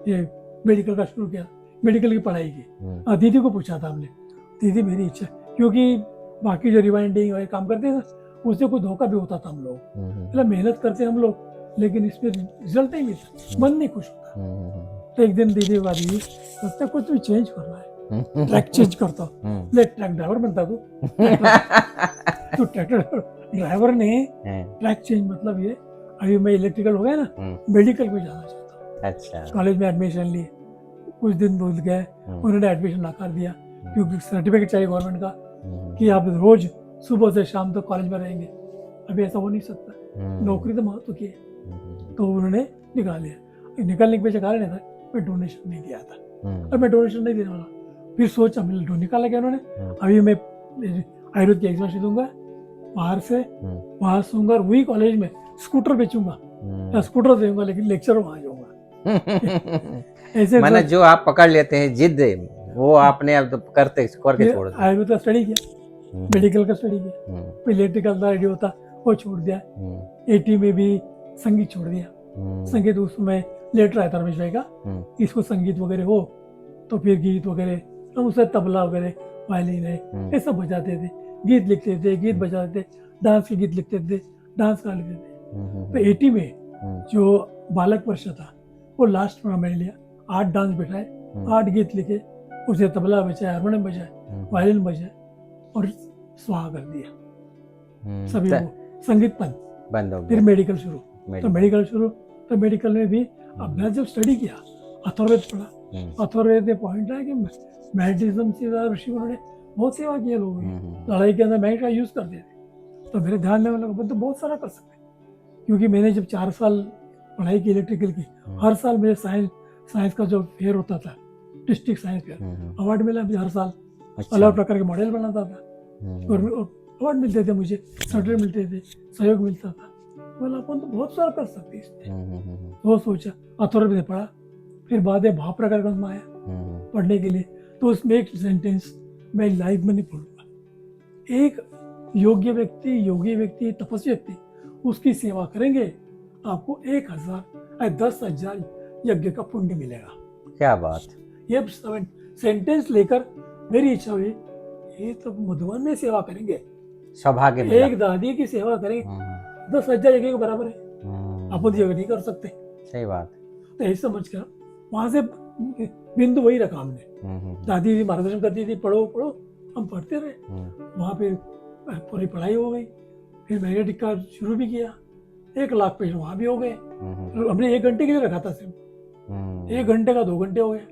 S2: ये मेडिकल का शुरू किया, मेडिकल की पढ़ाई की। दीदी को पूछा था हमने, दीदी मेरी इच्छा, क्योंकि बाकी जो रिवाइंडिंग और काम करते थे उससे कोई धोखा भी होता था हम लोग, मतलब मेहनत करते हम लोग लेकिन इसमें रिजल्ट नहीं मिलता, मन नहीं खुश होता। तो एक दिन दीदी को दीदी लगता कुछ भी चेंज करना है, ट्रैक चेंज करता हूँ, ले ट्रैक ड्राइवर बनता तू ट्रैक्टर ड्राइवर नहीं, ट्रैक चेंज मतलब ये, अभी मैं इलेक्ट्रिकल हो गया ना, मेडिकल में जाना चाहता हूँ।
S1: अच्छा।
S2: कॉलेज में एडमिशन लिए, कुछ दिन बोल गए, उन्होंने एडमिशन नकार दिया क्योंकि सर्टिफिकेट चाहिए गवर्नमेंट का कि आप रोज सुबह से शाम तक कॉलेज में रहेंगे। अभी ऐसा हो नहीं सकता, नौकरी तो महत्व की है, तो उन्होंने निकाल लिया। निकालने के पीछे कारण था मैं डोनेशन नहीं दिया था, और मैं डोनेशन नहीं देने वाला। फिर सोचा मैंने निकाला क्या उन्होंने, अभी मैं आयुर्वेद की एग्जाम दूंगा बाहर से, वहां सूंगा, वही कॉलेज में स्कूटर बेचूंगा या स्कूटर दूंगा, लेकिन लेक्चर वहां जाऊंगा। ऐसे
S1: माना जो आप पकड़ लेते हैं जिद, वो आपने अब तो करके छोड़ दिया।
S2: आयुर्वेद का स्टडी किया, मेडिकल का स्टडी किया, इलेक्ट्रिकल था, रेडियो था, वो छोड़ दिया। 80 में भी संगीत छोड़ दिया। संगीत उस समय लेटर आया था रमेश भाई का, इसको संगीत वगैरह हो तो फिर गीत वगैरह, हम उससे तबला वगैरह, वायलिन है, ये सब बजाते थे, गीत लिखते थे, गीत बजाते थे, डांस के गीत लिखते थे, डांस गा लेते थे। तो 80 में जो बालक वर्ष था वो लास्ट में मैंने लिया, 8 डांस बैठाए, 8 गीत लिखे, उसे तबला बजाया, हारमोनियम बजाया, वायलिन बजाया और स्वाहा कर दिया सभी को। संगीत बंद हो गया। फिर मेडिकल शुरू, तो मेडिकल में भी अभ्यास जब स्टडी किया, अथर्ववेद पढ़ा, अथर्ववेद में पॉइंट है कि मैग्नेटिज्म से ऋषि उन्होंने बहुत सेवा की है लोगों की, लड़ाई के अंदर मैग्नेट का यूज करते थे। तो मेरे ध्यान में लगा तो बहुत सारा कर सकते, क्योंकि मैंने जब 4 साल पढ़ाई की इलेक्ट्रिकल की, हर साल मेरे साइंस का जो फेयर होता था, डिस्ट्रिक्ट साइंस फेयर, अवार्ड मिला मुझे हर साल। अलग प्रकार के मॉडल बनाता था और अवार्ड मिलते थे मुझे, सर्टिफिकेट मिलते थे, सहयोग मिलता था। बोला अपन तो बहुत सारा कर सकते इसमें, तो सोचा अथर्ववेद में पढ़ा। फिर बाद में भाव प्रकार ग्रंथ में आया पढ़ने के लिए, तो उसमें एक सेंटेंस मैं लाइफ में नहीं भूलूंगा। एक योगी व्यक्ति, तपस्वी व्यक्ति, उसकी सेवा करेंगे आपको 1000 या 10,000 यज्ञ का पुण्य मिलेगा। क्या बात! ये सेंटेंस लेकर मेरी इच्छा हुई, ये तो मधुबन में सेवा करेंगे, सौभाग्य मिला। एक दादी की सेवा करेंगे, 10,000 यज्ञ के बराबर है, अपन यज्ञ नहीं कर सकते। सही बात। तो ऐसे समझ कर वहां से बिंदु वही रखा हमने। दादी मार्गदर्शन करती थी, पढ़ो, हम पढ़ते रहे। वहां पे पूरी पढ़ाई हो गई। फिर मैग्नेटिक का शुरू भी किया, 1 लाख पेशेंट वहां भी हो गए। हमने 1 घंटे के लिए रखा था सिर्फ, 1 घंटे का 2 घंटे हो गए।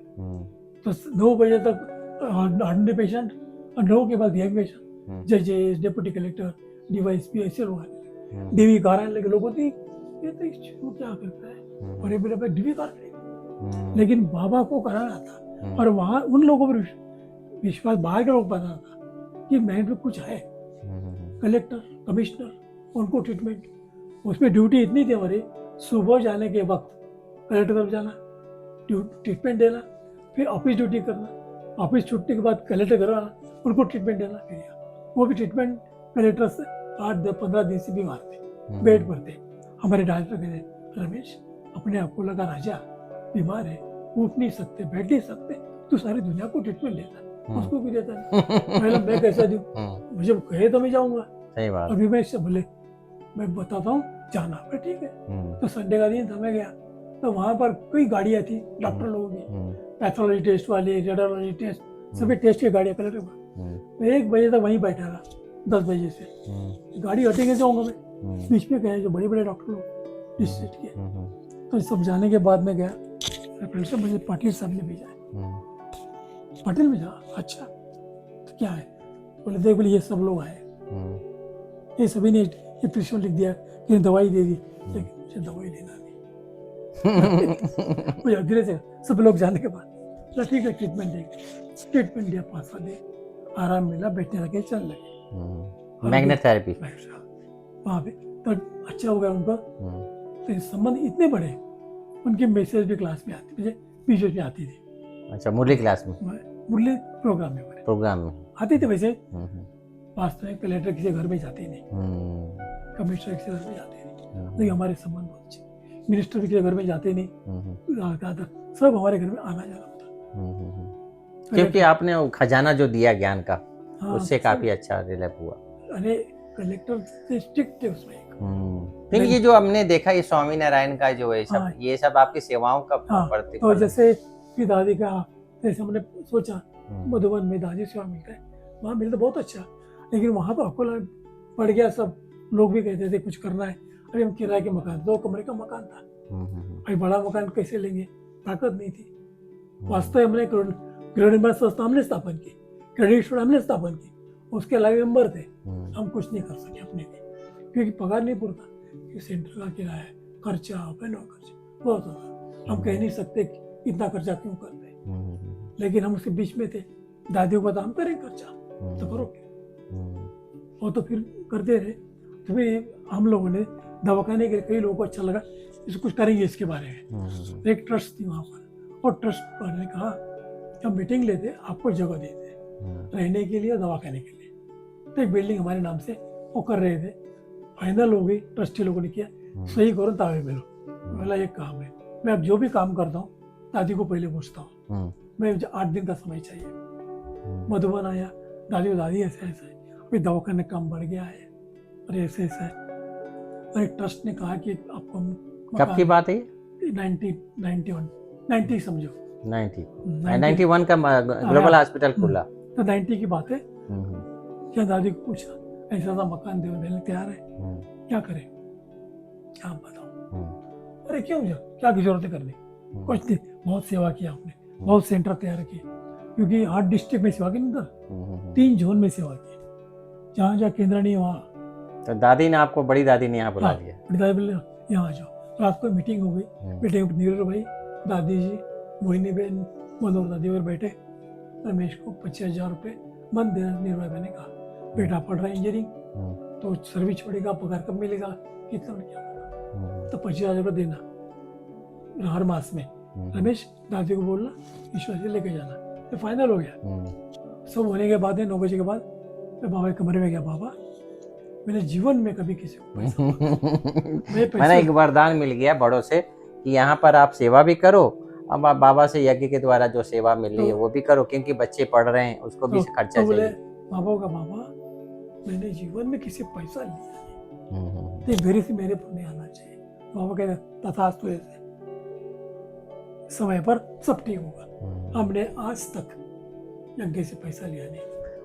S2: तो 9 बजे तक ऑर्डिनरी पेशेंट और 9 के बाद वीआईपी पेशेंट, जजेस, डिप्टी कलेक्टर, डीवाईएसपी, ऐसे लोग आने, डीवी कार आने लगे। लोग होती ये तो क्या करता है, और ये मेरे डीवी कार करेगा, लेकिन बाबा को कराना था। और वहां उन लोगों पर विश्वास, बाहर के लोग पता था कि मैंने पे कुछ है, कलेक्टर, कमिश्नर, उनको ट्रीटमेंट, उसमें ड्यूटी इतनी थी हमारी, सुबह जाने के वक्त कलेक्टर तरफ जाना, ट्रीटमेंट देना, फिर ऑफिस ड्यूटी करना, ऑफिस छुट्टी के बाद कलेक्टर घर आना, उनको ट्रीटमेंट देना। फिर वो भी ट्रीटमेंट कलेक्टर से 8-15 दिन से बीमार थे, बेड पर थे। हमारे डॉक्टर कहते, रमेश अपने आप को लगा राजा बीमार है, उठ नहीं सकते, बैठ नहीं सकते, तू सारी दुनिया को ट्रीटमेंट देता, उसको भी देता नहीं। मैं कैसा दूं, मुझे कहे तो मैं जाऊंगा। सही बात। अभी मैं इससे बोले मैं बताता हूँ जाना, ठीक है। तो संडे का दिन था, मैं गया, तो वहां पर कई गाड़ियां थी डॉक्टर लोगों की, पैथोलॉजी टेस्ट वाले, रेडियोलॉजी टेस्ट, सभी टेस्ट की गाड़ियां कलेक्टर पर। 1 बजे तक वहीं बैठा रहा, 10 बजे से गाड़ी हटेंगे जाऊंगा मैं, बीच में गए जो बड़े बड़े डॉक्टर लोग डिस्ट्रिक्ट के। तो सब जाने के बाद में गया, मुझे पाटिल साहब ने भेजा है, पाटिल में जा। अच्छा तो क्या है, बोले देख, बोले ये सब लोग आए, ये सभी ने ये प्रिस्क्रिप्शन लिख दिया कि दवाई दे दी, लेकिन मुझे दवाई लेना नहीं। मुझे धीरे से सब लोग जाने के बाद ठीक है ट्रीटमेंट देंगे, ट्रीटमेंट दिया, 5 साल दिए, आराम मिला, बैठने लगे, चल लगे। मैग्नेट थेरेपी वहाँ पे तो अच्छा हो गया उनका। तो संबंध इतने बड़े, उनके मैसेज भी क्लास में आती, मुझे बीच में आती थी,
S1: अच्छा, मुरली क्लास में,
S2: मुरली प्रोग्राम में हमारे
S1: प्रोग्राम में।
S2: आते थे। वैसे
S1: हम्म,
S2: वास्तव में कलेक्टर किसी घर में जाते ही नहीं,
S1: हम्म,
S2: कमिश्नर किसी घर में जाते ही नहीं,
S1: हम्म,
S2: लेकिन हमारे संबंध बहुत अच्छे। मिनिस्टर भी किसी घर में जाते नहीं,
S1: हम्म,
S2: आता सब हमारे घर में आना जाना होता।
S1: हम्म।
S2: पहले
S1: क्योंकि आपने वो खजाना जो दिया ज्ञान का,
S2: हाँ
S1: उससे
S2: सब
S1: काफी अच्छा रिलेट हुआ।
S2: अरे कलेक्टर से स्ट्रिक्ट थे उसमें एक।
S1: फिर ये जो हमने देखा, ये स्वामी नारायण का जो है
S2: हाँ
S1: सब, ये सब आपकी सेवाओं का
S2: हाँ, तो
S1: प्रतिफल है।
S2: जैसे कि दादी का, जैसे हमने सोचा
S1: हम्म,
S2: मधुबन में दादी सेवा मिलता है, वहाँ मिलता बहुत अच्छा, लेकिन वहाँ तो अकोला पड़ गया। सब लोग भी कहते थे कुछ करना है। अभी हम किराए के मकान, 2 कमरे का मकान था, अभी बड़ा मकान कैसे लेंगे, ताकत नहीं थी। वास्तव में हमने गृह निर्माण संस्था हमने स्थापन की, क्रेडिट स्टोर हमने स्थापन की, उसके अलावा मेंबर थे। हम कुछ नहीं कर सके अपने लिए, क्योंकि पगार नहीं पूरता, क्योंकि सेंटर का किराया, खर्चा, बहनों का खर्चा बहुत होता। हम कह नहीं सकते कि इतना खर्चा क्यों कर रहे हैं, लेकिन हम उसके बीच में थे। दादियों को पता हम करें खर्चा, तो करोगे, वो तो फिर करते रहे। तो फिर हम लोगों ने दवाखाने के लिए, कई लोगों को अच्छा लगा इसको कुछ करेंगे इसके बारे में। एक ट्रस्ट थी वहाँ पर, और ट्रस्ट वाले ने कहा हम मीटिंग लेते, आपको जगह देते रहने के लिए, दवाखाने के लिए। तो एक बिल्डिंग हमारे नाम से वो कर रहे थे, फाइनल हो गई। ट्रस्टी लोगों ने किया सही करो तावे मिलो। बोला एक काम है, मैं अब जो भी काम करता हूँ दादी को पहले पूछता हूँ, मैं 8 दिन का समय चाहिए। मधुबन आया, दादी को, दादी ऐसा ऐसा है, अभी दवाखाने काम बढ़ गया है, और ऐसे ऐसा है। और एक ट्रस्ट ने कहा कि आपको
S1: कब की बात है?
S2: 90 समझो,
S1: 91 का ग्लोबल हॉस्पिटल खुला।
S2: तो 90 की बात है। क्या दादी को पूछा, ऐसा सा मकान देने तैयार है, क्या करें, क्या बताओ। अरे क्यों जा, क्या की जरूरत है करने, कुछ नहीं, बहुत सेवा की आपने, बहुत सेंटर तैयार किए, क्योंकि 8 डिस्ट्रिक्ट में सेवा की, अंदर 3 जोन में सेवा की, जहाँ जहाँ केंद्र नहीं वहाँ।
S1: तो दादी ने आपको, बड़ी दादी ने यहाँ बुला लिया?
S2: बड़ी दादी बोले यहाँ आ जाओ। रात को मीटिंग हो गई, मीटिंग में नीरज भाई, दादी जी, मोहिनी बहन, मनोहर दादी और बैठे। रमेश को 25,000 रुपये मन देना। नीरज भाई ने कहा बेटा पढ़ रहा है इंजीनियरिंग, तो सर्विस छोड़ेगा, पगार कब मिलेगा, कितना क्या होगा, तो 25,000 रुपये देना हर मास में। रमेश दादी को बोलना ईश्वर से लेके जाना। तो फाइनल हो गया। सब होने के बाद 9 बजे के बाद मैं बाबा के कमरे में गया। बाबा मैंने जीवन में कभी किसी को
S1: मैंने एक वरदान मिल गया बड़ों से कि यहाँ पर आप सेवा भी करो, अब आप बाबा से यज्ञ के द्वारा जो सेवा मिल रही है वो भी करो, क्योंकि बच्चे पढ़ रहे हैं, उसको भी खर्चा
S2: बोले
S1: चाहिए।
S2: बाबा का, बाबा मैंने जीवन में किसी पैसा लिया नहीं, तो मेरे से मेरे पर नहीं आना चाहिए। बाबा कहते तथास्तु, ऐसे समय पर सब ठीक होगा। हमने आज तक यज्ञ से पैसा लिया नहीं।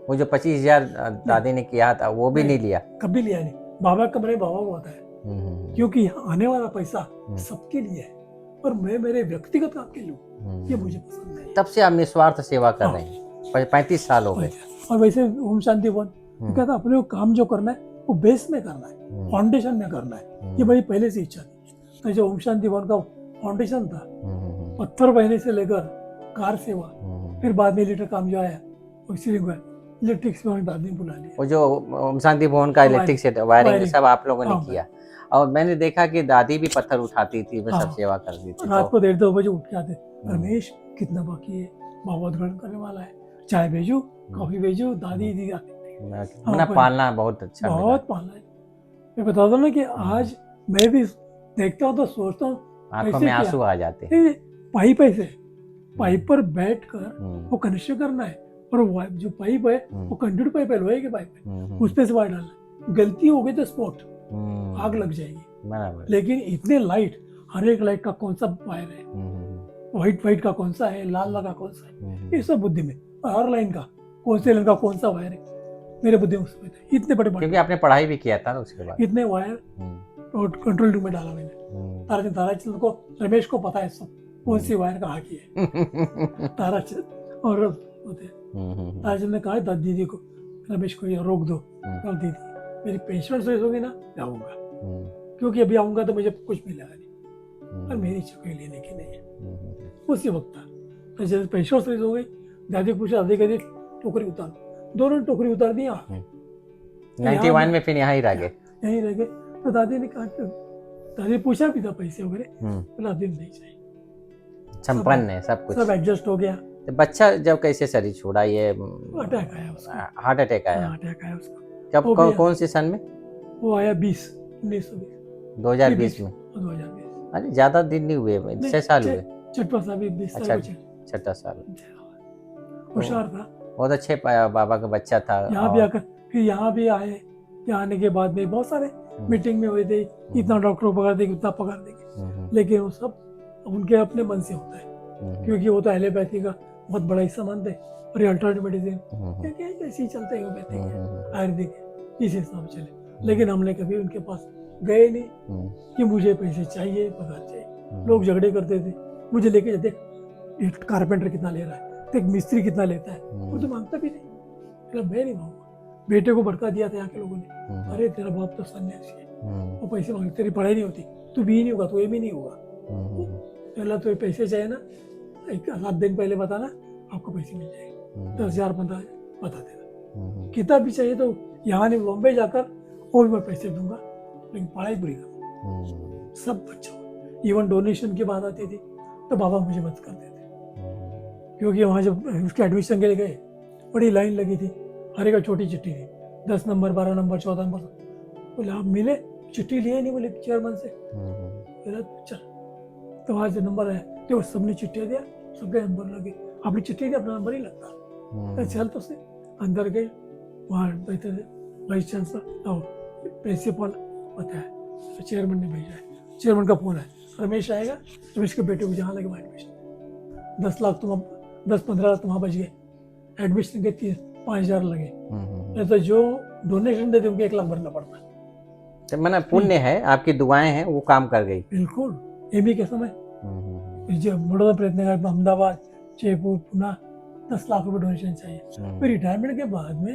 S1: वो जो 25,000 दादी ने किया था वो भी नहीं लिया,
S2: कभी लिया नहीं। बाबा कमरे बाबा को होता है, क्योंकि यहाँ आने वाला पैसा सबके लिए है, और मैं मेरे व्यक्तिगत काम के लिए, ये मुझे पसंद नहीं।
S1: तब से आप निस्वार्थ सेवा कर रहे हैं, 35 साल हो गए।
S2: और वैसे ओम शांति वन कहता अपने को काम जो करना है वो बेस में करना है, फाउंडेशन में करना है। ये बड़ी पहले से इच्छा थी। तो जो ओम शांति वन का फाउंडेशन था, पत्थर बहने से लेकर कार सेवा, फिर बाद में लीटर काम जो आया इलेक्ट्रिक से बाद में बुला लिया।
S1: वो जो ओम शांति भवन का इलेक्ट्रिक से वायरिंग सब आप लोगों ने किया। और मैंने देखा कि दादी भी पत्थर उठाती थी, मैं सब सेवा करती थी।
S2: रात को 1:30-2 बजे उठ के आते, रमेश कितना बाकी है, बाबा उद्घाटन करने वाला है, चाय भेजो, कॉफी भेजो। दादी दी
S1: मैंने पालना बहुत अच्छा,
S2: बहुत पालना है। मैं बता दूं ना कि आज मैं भी देखता हूँ तो सोचता हूँ,
S1: आंखों में आंसू आ जाते हैं।
S2: पाइप ऐसे, पाइप पर बैठकर वो कनेक्शन करना है, और जो पाइप है वो कंडक्टर पाइप है, लोहे के पाइप है, उस पे से वायर डालना। गलती हो गई तो स्पॉट आग लग जाएगी। लेकिन इतने लाइट, हर एक लाइट का कौन सा वायर है, व्हाइट का कौन सा है, लाल का कौन सा है, ये सब बुद्धि में। हर लाइन का कौन से लाइन का कौन सा वायर है, मेरे बुद्धि में इतने बड़े,
S1: क्योंकि आपने पढ़ाई भी किया था ना उसके बाद।
S2: इतने वायर कंट्रोल रूम में डाला मैंने। ताराचंद को, रमेश को पता है सब कौन सी वायर कहाँ की है। ताराचंद और ताराचंद ने कहा दीदी को, रमेश को ये रोक दो, और दीदी मेरी पेंशन से होगी ना जाऊंगा, क्योंकि अभी आऊंगा तो मुझे कुछ मिलेगा नहीं, और मेरी इच्छा कोई लेने की नहीं है। उसी वक्त था जैसे पेंशन से हो गई, दादी को पूछा, दादी कहती टोकरी उतार, दोनों टोकरी उतार दी।
S1: 91 में फिर यहाँ ही रह गए,
S2: यहीं रह गए। तो दादी ने कहा, दादी पूछा भी था पैसे वगैरह, दादी नहीं चाहिए,
S1: संपन्न है सब कुछ,
S2: सब एडजस्ट हो गया।
S1: तो बच्चा जब कैसे शरीर छोड़ा ये
S2: अटैक आया उसका।
S1: हार्ट अटैक आया?
S2: हाँ, अटैक आया उसका।
S1: कब
S2: वो भी
S1: कौन सी सन में?
S2: वो आया 1920
S1: 2020 में?
S2: 2020।
S1: अरे ज़्यादा दिन नहीं हुए, 6 साल हुए।
S2: छठवा साल भी 20 साल
S1: अच्छा,
S2: को
S1: छठा साल।
S2: होशियार था।
S1: बहुत अच्छे बाबा का बच्चा था।
S2: यहाँ भी आकर फिर यहाँ भी आए। यहाँ आने के बाद में बहुत सारे मीटिंग में हुए थे, इतना डॉक्टर को पकड़ देंगे, उतना पकड़ देंगे, लेकिन वो सब उनके अपने मन से होता है, क्योंकि वो तो एलोपैथी का बहुत बड़ा हिस्सा मानते हैं, और ये अल्टरनेटिव मेडिसिन क्योंकि ऐसे ही चलते हैं, होम्योपैथिक आयुर्वेदिक इस हिसाब से चले। लेकिन हमने कभी उनके पास गए नहीं कि मुझे पैसे चाहिए, पगार चाहिए। लोग झगड़े करते थे, मुझे लेके देख एक कारपेंटर कितना ले रहा है, देख मिस्त्री कितना लेता है, वो तो मांगता भी नहीं। मैं नहीं मांगूंगा। बेटे को भड़का दिया था यहाँ के लोगों ने, अरे तेरा बाप तो सन्यासी है, वो पैसे मांगे, तेरी पढ़ाई नहीं होती, तू भी नहीं होगा, तो ये भी नहीं होगा। पहला तो पैसे चाहिए ना, 7 दिन पहले बताना, आपको पैसे मिल जाएंगे, 10,000 15,000 बता देना। किताब भी चाहिए तो यहाँ नहीं, बॉम्बे जाकर और भी मैं पैसे दूंगा, लेकिन पढ़ाई पूरी करूँगा। सब बच्चों, इवन डोनेशन की बात आती थी तो बाबा मुझे मत कर देते, क्योंकि वहाँ जब उसके एडमिशन के लिए गए, बड़ी लाइन लगी थी, हर एक छोटी चिट्ठी थी, 10 नंबर 12 नंबर 14 नंबर। बोले आप मिले, चिट्ठी लिए नहीं, बोले चेयरमैन से। बोला चल, तो वहाँ से नंबर आया, तो सबने चिट्ठी दिया, सबके नंबर लगे, अपनी चिट्ठी दिया, अपना नंबर ही लगता। चल तो से अंदर गए, वहाँ बैठे थे वाइस चांसलर और प्रिंसिपल बताया, तो चेयरमैन ने भेजा है, चेयरमैन का फोन है, रमेश आएगा, रमेश के बेटे को जहाँ लगे वहाँ एडमिशन, 10 लाख तुम 10-15 लाख वहाँ बच गए, एडमिशन के 5,000 लगे, नहीं तो जो डोनेशन देते उनके 1 लाख भरना पड़ता है।
S1: तो मैंने पुण्य है, आपकी दुआएं हैं, वो काम कर गई।
S2: बिल्कुल, एमई के समय जब बड़ौदा प्रयत्न कर, अहमदाबाद, जयपुर, पुणे 10 लाख रुपए डोनेशन चाहिए, फिर रिटायरमेंट के बाद में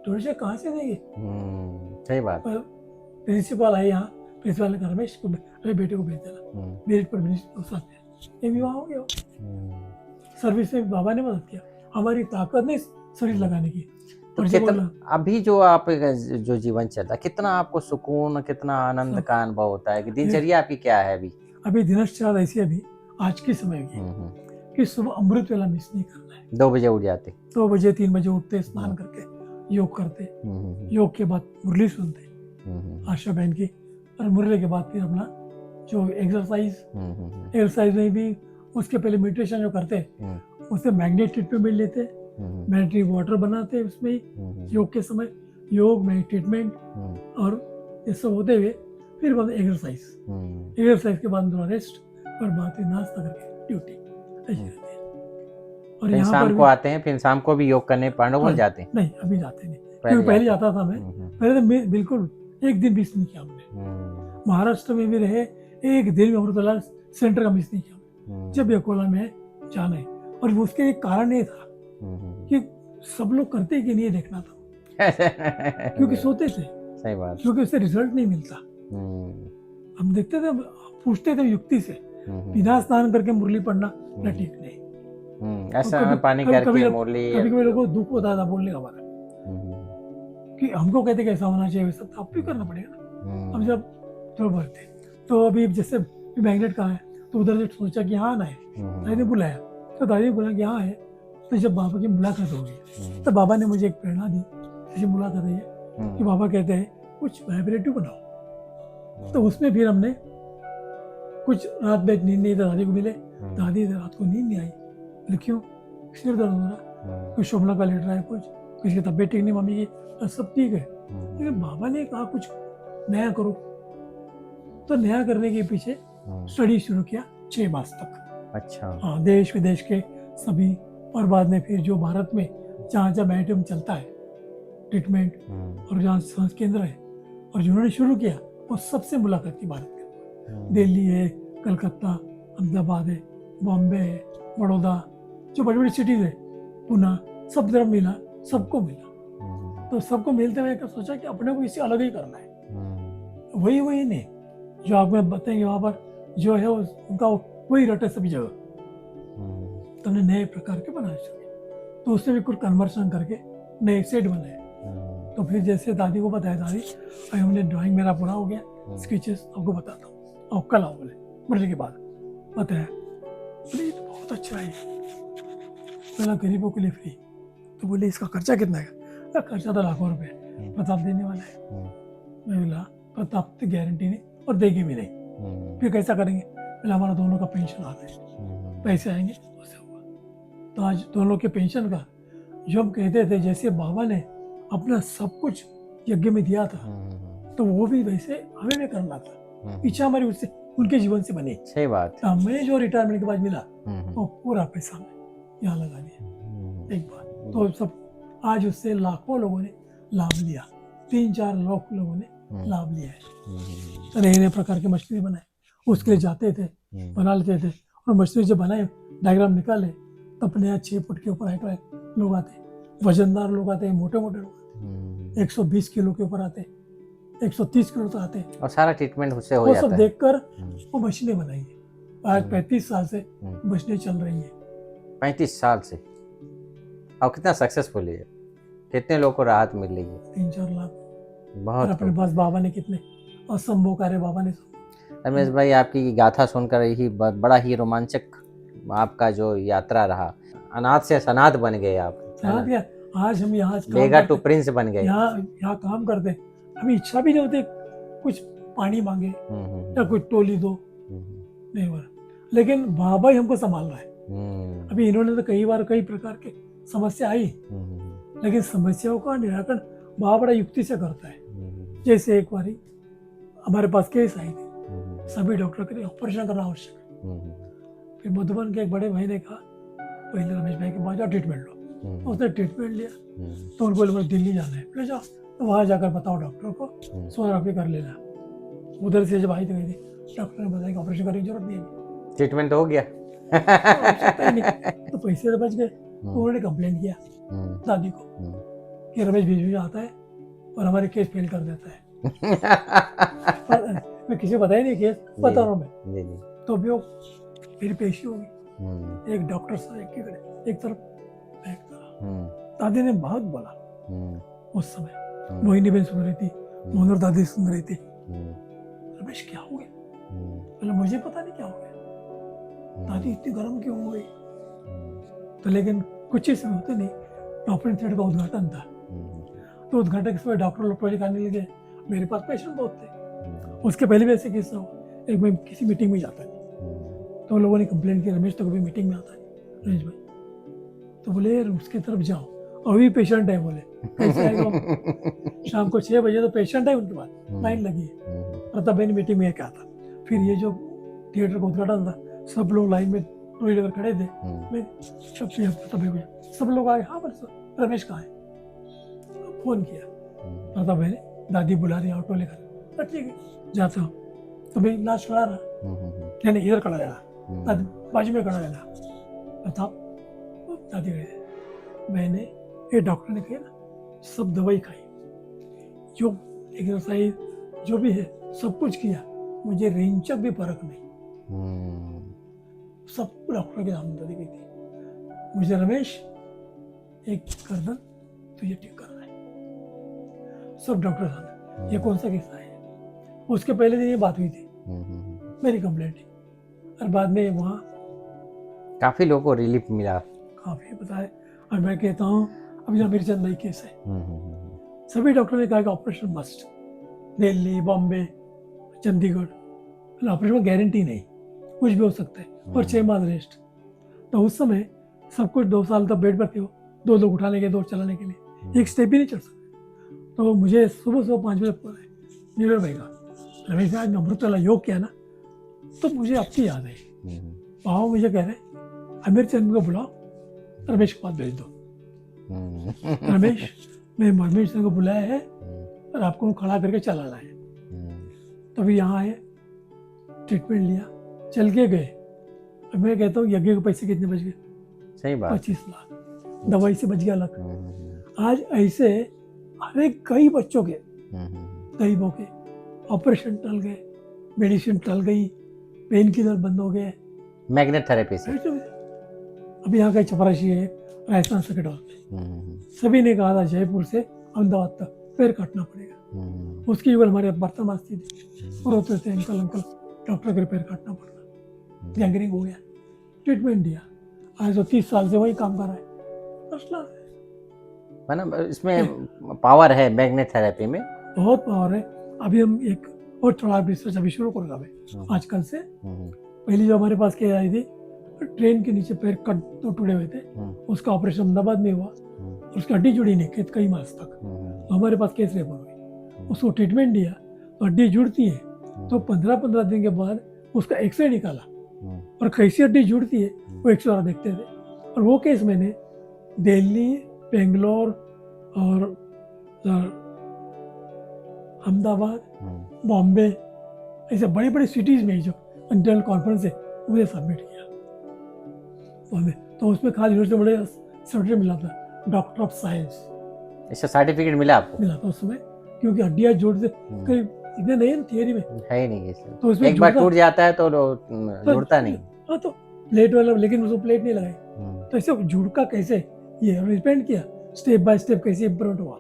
S2: डोनेशन कहाँ से देंगे?
S1: सही बात।
S2: प्रिंसिपल है यहाँ, प्रिंसिपल ने कहा रमेश को, अरे बेटे को भेज देना, मेरिट पर साथ एमई वहाँ हो गया। सर्विस में बाबा ने मदद किया, हमारी ताकत नहीं शरीर लगाने की।
S1: तो कितना अभी जो आप जो जीवन चल रहा है, कितना आपको सुकून, कितना आनंद का अनुभव होता है? कि दिनचर्या आपकी क्या है अभी?
S2: अभी दिनचर्या ऐसी अभी आज के समय की कि सुबह अमृत वेला मिस नहीं करना है।
S1: 2 बजे उठ जाते?
S2: 2 बजे 3 बजे उठते, स्नान करके योग करते, योग के बाद मुरली सुनते आशा बहन की, और मुरली के बाद फिर अपना जो एक्सरसाइज में भी उसके पहले मेडिटेशन जो करते, उससे मैग्नेट ट्रीटमेंट लेते, मैग्नेटिक वाटर बनाते उसमें योग के समय, योग ट्रीटमेंट, और ये सब होते हुए फिर बाद एक्सरसाइज के बाद रेस्ट, और बाद में नाश्ता करके ड्यूटी ऐसी रहती है। और
S1: फिर शाम को आते हैं, फिर शाम को भी योग करने पांडव जाते हैं?
S2: नहीं, अभी जाते नहीं, क्योंकि पहले जाता था मैं, पहले तो बिल्कुल एक दिन मिस नहीं किया हमने। महाराष्ट्र में भी रहे, एक दिन में अमृतवेला सेंटर का मिस नहीं किया, जब अकोला में जाना है। और उसके एक कारण ये था कि सब लोग करते कि नहीं देखना था, क्योंकि सोते थे।
S1: सही बात।
S2: क्योंकि उससे रिजल्ट नहीं मिलता। हम देखते थे, पूछते थे युक्ति से, बिना स्नान करके मुरली पढ़ना ठीक नहीं,
S1: ऐसा पानी करके मुरली।
S2: कभी कभी लोगों को दुख होता था बोलने का हमारा, कि हमको कहते कैसा होना चाहिए वैसा, तो आप भी करना पड़ेगा ना। हम जब तो बोलते, तो अभी जैसे मैग्नेट का है, तो उधर से सोचा कि यहाँ आना है, दादी ने बुलाया, तो दादी ने बोला कि यहाँ है। तो जब बाबा की मुलाकात हो गई, तो बाबा ने मुझे एक प्रेरणा दी, जैसे मुलाकात है कि बाबा कहते हैं कुछ वाइब्रेटिव बनाओ। तो उसमें फिर हमने कुछ रात में नींद नहीं, दादी को मिले, दादी रात को नींद नहीं आई, बोले क्यों? सिर दर्द हो रहा, कुछ शोभला का लेट रहा है, कुछ किसी की तबीयत ठीक नहीं, मम्मी की सब ठीक है। लेकिन बाबा ने कहा कुछ नया करो, तो नया करने के पीछे स्टडी शुरू किया 6 मास तक।
S1: अच्छा।
S2: हाँ, देश विदेश के सभी, और बाद में फिर जो भारत में जहाँ जहाँ मैडिटम चलता है ट्रीटमेंट, और जहाँ स्वास्थ्य केंद्र है, और जिन्होंने शुरू किया वो सबसे मुलाकात की भारत में, दिल्ली है, कलकत्ता, अहमदाबाद है, बॉम्बे है, बड़ौदा, जो बड़ी बड़ी सिटीज है, पुणे, सब तरफ मिला, सबको मिला। तो सबको मिलते हुए सोचा कि अपने को इससे अलग ही करना है। वही नहीं जो आप बताएंगे वहाँ पर जो है उनका वही रटे सभी जगह, तो हमने नए प्रकार के बनाए शुरू, तो उससे भी कुछ कन्वर्सन करके नए सेट बनाए। तो फिर जैसे दादी को बताया, दादी अभी हमने ड्राइंग मेरा पूरा हो गया, स्केचेस आपको बताता हूँ, और कल आओ बोले, मरने के बाद बताया, बोले तो बहुत अच्छा है। बोला गरीबों के लिए फ्री। तो बोले इसका खर्चा कितना है? तो खर्चा तो लाखों रुपए है, प्रताप देने वाला है। मैं बोला प्रताप तो गारंटी नहीं और देगी भी नहीं, फिर कैसा करेंगे? बोला हमारा दोनों का पेंशन आ रहा है, पैसे आएंगे उससे होगा। तो आज दोनों के पेंशन का जो हम कहते थे, जैसे बाबा ने अपना सब कुछ यज्ञ में दिया था, तो वो भी वैसे हमें भी करना था। इच्छा हमारी उससे उनके जीवन से बनी।
S1: सही बात।
S2: तो हमें जो रिटायरमेंट के बाद मिला वो पूरा पैसा हमें यहाँ लगा दिया एक बार। तो सब आज उससे लाखों लोगों ने लाभ लिया, 3-4 लाख लोगों ने लाभ लिया है। तो नए नए प्रकार की मछली बनाए, उसके लिए जाते थे, बना लेते थे। और मछली जब बनाए, डायग्राम निकाले, तो अपने यहाँ 6 फुट के ऊपर हाइट लोग आते, वजनदार लोग आते, मोटे मोटे लोग आते, 120 किलो के ऊपर आते, 130 किलो तक आते,
S1: और सारा ट्रीटमेंट उससे हो
S2: वो
S1: जाता
S2: सब
S1: है।
S2: देखकर वो मशीनें बनाई है। आज 35 साल से मशीनें चल रही है।
S1: 35 साल से। और कितना सक्सेसफुल है, कितने लोगों को राहत मिल रही है?
S2: 3-4 लाख। और
S1: बहुत
S2: अपने पास बाबा ने कितने असंभव कार्य बाबा ने।
S1: रमेश भाई, आपकी गाथा सुनकर ही बड़ा ही रोमांचक आपका जो यात्रा रहा। अनाथ से सनाथ बन गए आप, है ना?
S2: क्या आज हम यहाँ
S1: बेगा टू प्रिंस बन गए।
S2: यहाँ काम करते, हमें इच्छा भी नहीं होती कुछ पानी मांगे या कुछ टोली दो, नहीं हो रहा। लेकिन बाबा ही हमको संभाल रहा है। अभी इन्होंने तो कई बार कई प्रकार के समस्या आई, लेकिन समस्याओं का निराकरण बाबा बड़ा युक्ति से करता है। जैसे एक बारी हमारे पास केस आई थी, सभी डॉक्टर के लिए ऑपरेशन करना आवश्यक है। फिर मधुबन के एक बड़े भाई ने कहा पहले रमेश भाई के पास जाओ ट्रीटमेंट लो। उसने ट्रीटमेंट लिया, तो उनको बोले दिल्ली जाना है, ले जाओ। तो वहाँ जाकर बताओ डॉक्टर को, सोनोग्राफी कर लेना। उधर से जब आई तो गई थी, डॉक्टर ने बताया कि ऑपरेशन करने की जरूरत नहीं है,
S1: ट्रीटमेंट तो हो गया।
S2: तो पैसे तो बच गए। तो उन्होंने कंप्लेंट किया दादी को कि रमेश बीच बीच आता है और हमारे केस फेल कर देता है। मैं किसी को बताया नहीं केस, बता रहा हूँ मैं। तो भी वो मेरी पेशी होगी, एक डॉक्टर साहब एक तरफ एक तरफ। दादी ने बहुत बोला उस समय। मोहिनी बहन सुन रही थी, मोहनर दादी सुन रही थी। रमेश क्या हो गया? बोले मुझे पता नहीं क्या हो गया, दादी इतनी गर्म क्यों हो गई? तो लेकिन कुछ इसमें होते नहीं। ऑपरेशन थिएटर का उद्घाटन था, तो उद्घाटन के समय डॉक्टर लोग प्रोजेक्ट आने लगे। मेरे पास पेशेंट बहुत थे। उसके पहले भी ऐसे किस्सा हुआ। एक मैं किसी मीटिंग में जाता नहीं, तो लोगों ने कंप्लेंट की रमेश तो कभी मीटिंग में आता नहीं रमेश भाई। तो बोले उसकी तरफ जाओ, अभी पेशेंट है। बोले कैसे आएगा? शाम को 6 बजे तो पेशेंट है उनके पास, लाइन लगी है। प्रताप भाई ने मीटिंग में क्या था, फिर ये जो थिएटर का उद्घाटन था, सब लोग लाइन में टोली लेकर खड़े थे। मैं सबसे प्रताप भाई को, सब लोग आए, हाँ बस रमेश कहाँ है? फोन किया, प्रताप भाई ने दादी बुला रही ऑटो लेकर। ठीक है जाता हूँ। तो भाई लाश खड़ा रहा, नहीं इधर खड़ा रहना, दादी बाजू में खड़ा रहना। प्रताप दादी गए, मैंने ये डॉक्टर ने कहा ना सब दवाई खाई, जो एक्सरसाइज जो भी है सब कुछ किया, मुझे रेंचक भी फर्क नहीं। सब डॉक्टर के सामने दादी गई थी, मुझे रमेश एक गर्दन तुझे ठीक करना है। सब डॉक्टर सामने। ये कौन सा किस्सा है? उसके पहले दिन ये बात हुई थी, मेरी कंप्लेंट थी। और बाद में वहाँ
S1: काफी लोगों को रिलीफ मिला,
S2: काफी बताए। और मैं कहता हूँ अभी जो मीरचंद भाई केस है, सभी डॉक्टर ने कहा कि operation must, Delhi Bombay Chandigarh, operation में गारंटी नहीं, कुछ भी हो सकता है, और 6 माह रेस्ट। तो उस समय सब कुछ 2 साल तक बेड पर थे, 2 लोग उठाने के 2 चलाने के लिए, एक स्टेप भी नहीं चढ़ सकते। तो मुझे सुबह 5 बजे फोन आया नीरज भाई का, रमेश भाई ने अमृत वाला योग किया ना, तो मुझे आपकी याद आई। पाओ मुझे कह रहे अमीर चंद को बुलाओ, रमेश के पास भेज दो। रमेश मैं रमेश चंद को बुलाया है और आपको खड़ा करके चलाना है। तभी यहाँ आए, ट्रीटमेंट लिया, चल के गए। अब मैं कहता हूँ यज्ञ के पैसे कितने बच गए?
S1: सही बात।
S2: 25 लाख दवाई से बच गया अलग। आज ऐसे हर कई बच्चों के गरीबों के ऑपरेशन टल गए, मेडिसिन टल गई, पेन किलर बंद हो गए,
S1: मैग्नेट थेरेपी से।
S2: अभी यहाँ का चपरासी है राजस्थान सर्किट हॉस्पिटल, सभी ने कहा था जयपुर से अहमदाबाद तक पैर काटना पड़ेगा। उसकी केवल हमारे बर्तन मास्ती थी, और होते थे अंकल डॉक्टर के पैर काटना पड़ता, गैंग्रीन हो गया, ट्रीटमेंट दिया। आज तो 30 साल से वही काम कर रहा है। फर्स्ट क्लास है,
S1: मतलब इसमें पावर है मैग्नेट थेरेपी में।
S2: बहुत पावर है। अभी हम एक और थोड़ा रिसर्च अभी शुरू करूँगा मैं आजकल से। पहले जो हमारे पास केस आई थी, ट्रेन के नीचे पैर कट तो टूटे हुए थे, उसका ऑपरेशन अहमदाबाद में हुआ, उसकी हड्डी जुड़ी नहीं कई मास तक, तो हमारे पास केस रेफर हुई, उसको ट्रीटमेंट दिया तो हड्डी जुड़ती है, तो 15-15 दिन के बाद उसका एक्सरे निकाला और कैसी हड्डी जुड़ती है वो एक्सरे वाला देखते थे। और वो केस मैंने दिल्ली, बेंगलोर और अहमदाबाद, बॉम्बे, ऐसे बड़ी बड़ी सिटीज़ में जो इंटरनल कॉन्फ्रेंस है मुझे सबमिट किया बॉम्बे। तो उसमें खास यूनिवर्सिटी बड़े सर्टिफिकेट मिला था, डॉक्टर ऑफ साइंस
S1: इसका सर्टिफिकेट मिला आपको?
S2: मिला था उसमें, क्योंकि हड्डियाँ जोड़ते कहीं इतने नहीं है थियरी में,
S1: है ही नहीं इसमें।
S2: तो उसमें
S1: एक बार टूट जाता है तो जुड़ता नहीं।
S2: हाँ, तो प्लेट वाला, लेकिन उसको प्लेट नहीं लगाई, तो ऐसे जुड़का कैसे ये रिपेंट किया, स्टेप बाय स्टेप कैसे इम्प्रूव हुआ,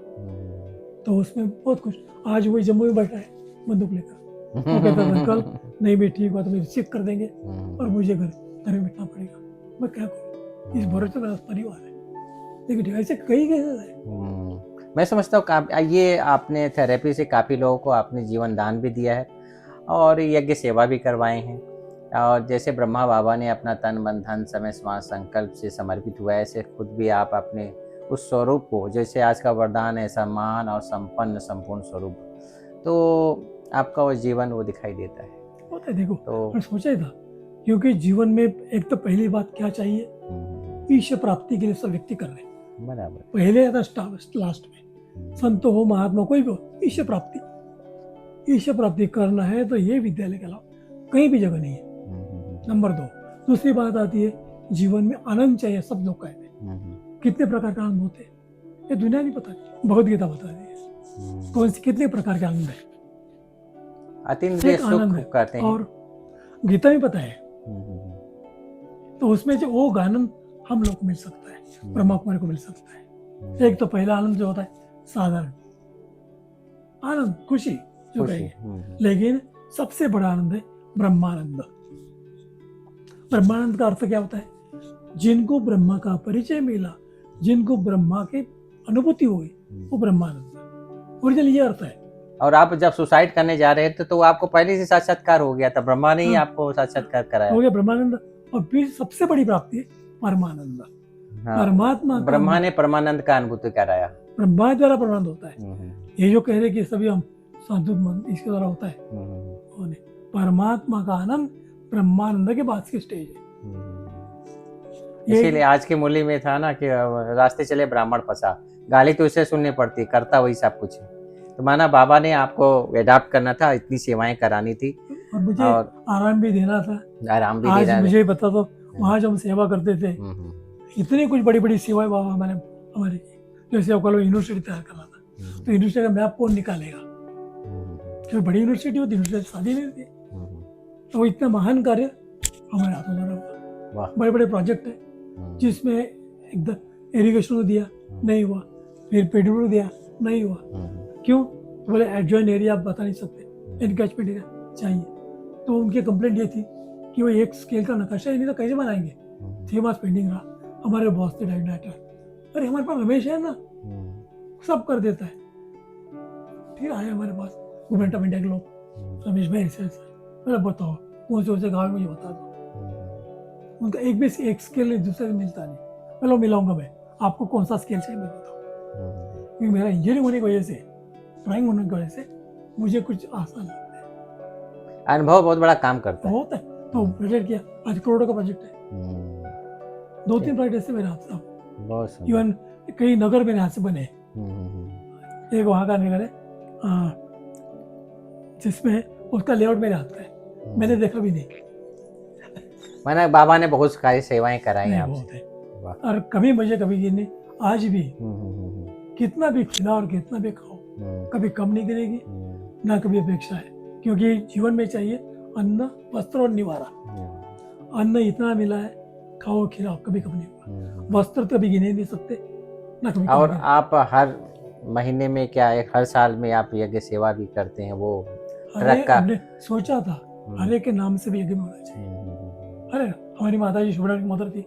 S2: तो उसमें बहुत कुछ। आज वही जम्मू में बैठा है बंदूक लेकर, वो कहता था अंकल नहीं भी ठीक हुआ तो मुझे चेक कर देंगे और मुझे घर में बैठना पड़ेगा, मैं क्या करूँ, इस भरोसे मेरा परिवार है। लेकिन ऐसे कई केसेस है।
S1: मैं समझता हूँ ये आपने थेरेपी से काफ़ी लोगों को आपने जीवन दान भी दिया है और यज्ञ सेवा भी करवाए हैं। और जैसे ब्रह्मा बाबा ने अपना तन मन धन समय श्वास संकल्प से समर्पित हुआ है, ऐसे खुद भी आप अपने उस स्वरूप को, जैसे आज का वरदान है सम्मान और संपन्न संपूर्ण स्वरूप, तो आपका वो जीवन वो दिखाई देता है।
S2: होता है, देखो तो मैं सोचा ही था, क्योंकि जीवन में एक तो पहली बात क्या चाहिए, ईश्वर प्राप्ति के लिए सब व्यक्ति कर रहे हैं
S1: बराबर,
S2: पहले आता लास्ट में, संत हो महात्मा कोई भी हो, ईश्वर प्राप्ति करना है तो ये विद्यालय के अलावा कहीं भी जगह नहीं है। नंबर 2, दूसरी बात आती है जीवन में आनंद चाहिए, सब लोग कहते हैं। कितने प्रकार का आनंद होते हैं ये दुनिया नहीं पता, भगवद गीता बता रही है कौन सी कितने प्रकार के आनंद है,
S1: अतीन्द्रिय सुख कहते हैं,
S2: और गीता में पता है। तो उसमें जो वो आनंद हम लोग को मिल सकता है, ब्रह्मा कुमारी को मिल सकता है। एक तो पहला आनंद जो होता है साधारण आनंद, खुशी जो कहेंगे, लेकिन सबसे बड़ा आनंद है ब्रह्मानंद। ब्रह्मानंद का अर्थ क्या होता है, जिनको ब्रह्मा का परिचय मिला, जिनको ब्रह्मा की अनुभूति हुई, वो ब्रह्मानंद ओरिजिनल ये अर्थ है।
S1: और आप जब सुसाइड करने जा रहे थे तो आपको पहले से साक्षात्कार हो गया था, ब्रह्मा ने ही आपको साक्षात्कार कराया
S2: हो गया ब्रह्मानंद। और फिर सबसे बड़ी प्राप्ति है परमानंद। परमात्मा,
S1: ब्रह्मा ने परमानंद का अनुभूति कराया,
S2: ब्रह्मा द्वारा परमानंद होता है। ये जो कह रहे कि सभी हम साधु इसके द्वारा होता है, परमात्मा का आनंद ब्रह्मानंद के बाद की स्टेज है।
S1: इसीलिए आज की मूल्य में था ना कि रास्ते चले ब्राह्मण फंसा, गाली तो उसे सुननी पड़ती, करता वही सब कुछ है। तो माना बाबा ने आपको एडाप्ट करना था, इतनी सेवाएं करानी थी
S2: और मुझे आराम भी देना था,
S1: आराम भी
S2: देना। मुझे बता दो, वहाँ जब हम सेवा करते थे, इतनी कुछ बड़ी बड़ी सेवाएं बाबा हमारी, जैसे यूनिवर्सिटी तैयार करना था, तो यूनिवर्सिटी का मैप कौन निकालेगा, क्योंकि बड़ी यूनिवर्सिटी होती, यूनिवर्सिटी शादी नहीं थी, तो इतना महान कार्य हमारे हाथों में हुआ। बड़े बड़े प्रोजेक्ट है जिसमें एकदम इरिगेशन को दिया, नहीं हुआ, फिर पेट्रोल दिया, नहीं हुआ, क्यों, बोले एडजॉइन एरिया आप बता नहीं सकते, एनकैचमेंट एरिया चाहिए। तो उनकी कंप्लेंट ये थी कि वो एक स्केल का नक्शा ही नहीं, तो कैसे बनाएंगे, 3 मास पेंडिंग रहा। हमारे बॉस थे डायरेक्टर, अरे हमारे पास रमेश है ना, सब कर देता है। फिर आए हमारे पास गवर्नमेंट ऑफ इंडिया के लोग, रमेश भाई ऐसे ऐसे, अरे बताओ कौन से गाँव मुझे बता दो। उनका एक भी एक स्केल नहीं, दूसरे से मिलता नहीं। चलो मिलाऊंगा मैं, आपको कौन सा स्केल चाहिए मैं बताऊँ, क्योंकि मेरा इंजीनियरिंग होने की वजह से, ड्राइंग होने की वजह से मुझे कुछ आसान लगता है।
S1: अनुभव बहुत बड़ा काम करता
S2: है, तो प्रोजेक्ट किया, आज करोड़ों का प्रोजेक्ट है। 2-3 प्रोजेक्ट ऐसे मेरे हाथ से, इवन कई नगर मेरे हाथ से बने। एक वहाँ का नगर है जिसमें उसका लेआउट मेरे हाथ का है, मैंने देखा भी नहीं।
S1: मैंने बाबा ने बहुत सारी सेवाएं कराई हैं
S2: आपसे, और कभी मुझे कभी नहीं, आज भी कितना भी खिलाओ और कितना भी खाओ, कभी कम नहीं करेगी, ना कभी अपेक्षा है, क्योंकि जीवन में चाहिए अन्न वस्त्र और निवारा। अन्न इतना मिला है, खाओ खिलाओ, कभी कम नहीं हुआ। वस्त्र तो कभी गिने नहीं सकते, ना कभी।
S1: और आप हर महीने में क्या हर साल में आप यज्ञ सेवा भी करते हैं, वो ट्रक का
S2: सोचा था हरे के नाम से भी यज्ञ में होना चाहिए। अरे हमारी माता जी शुभ्रा की मदर थी,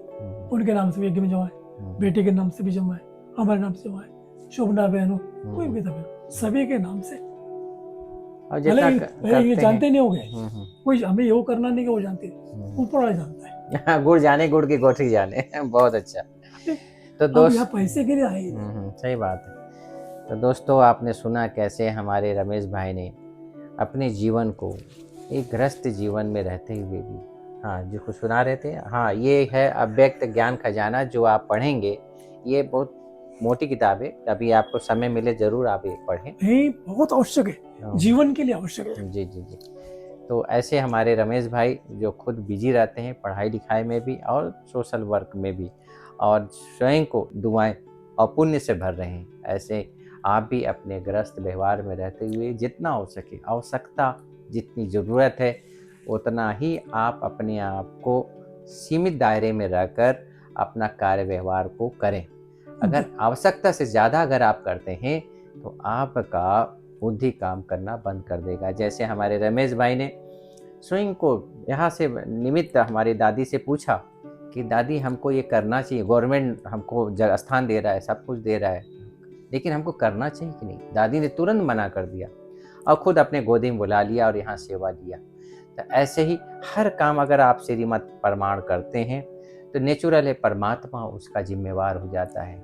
S2: उनके नाम से भी यज्ञ में जवाए, बेटे के नाम से भी जमा है, हमारे नाम से जमा है, शोभना बहनों, कोई भी था बहनों, सभी के नाम से।
S1: और
S2: भले
S1: जितना
S2: ये
S1: करते
S2: जानते
S1: हैं।
S2: नहीं होंगे, कोई हमें यो करना नहीं कि वो जानते, ऊपर वाला जानता है।
S1: गुड़ जाने गुड़ की कोठी जाने। बहुत अच्छा। तो
S2: अब यहाँ
S1: दोस्त
S2: पैसे के लिए आए ही नहीं।
S1: सही बात है। तो दोस्तों आपने सुना कैसे हमारे रमेश भाई ने अपने जीवन को एक गृहस्थ जीवन में रहते हुए भी, हाँ जो कुछ सुना रहे थे, हाँ ये है अव्यक्त ज्ञान खजाना जो आप पढ़ेंगे। ये बहुत मोटी किताब है, कभी आपको समय मिले जरूर आप ये पढ़ें।
S2: नहीं, बहुत आवश्यक है, जीवन के लिए आवश्यक है।
S1: जी जी जी। तो ऐसे हमारे रमेश भाई जो खुद बिजी रहते हैं पढ़ाई लिखाई में भी और सोशल वर्क में भी, और स्वयं को दुआएं और पुण्य से भर रहे हैं। ऐसे आप भी अपने गृहस्थ व्यवहार में रहते हुए जितना हो सके, आवश्यकता जितनी ज़रूरत है उतना ही आप अपने आप को सीमित दायरे में रहकर अपना कार्य व्यवहार को करें। अगर आवश्यकता से ज़्यादा अगर आप करते हैं तो आपका बुद्धि काम करना बंद कर देगा। जैसे हमारे रमेश भाई ने स्वयं को यहाँ से निमित्त हमारी दादी से पूछा कि दादी हमको ये करना चाहिए, गवर्नमेंट हमको जगह स्थान दे रहा है, सब कुछ दे रहा है, लेकिन हमको करना चाहिए कि नहीं। दादी ने तुरंत मना कर दिया और खुद अपने गोदी में बुला लिया और यहाँ सेवा दिया। तो ऐसे ही हर काम अगर आप श्रीमत प्रमाण करते हैं तो नेचुरल है परमात्मा उसका जिम्मेवार हो जाता है।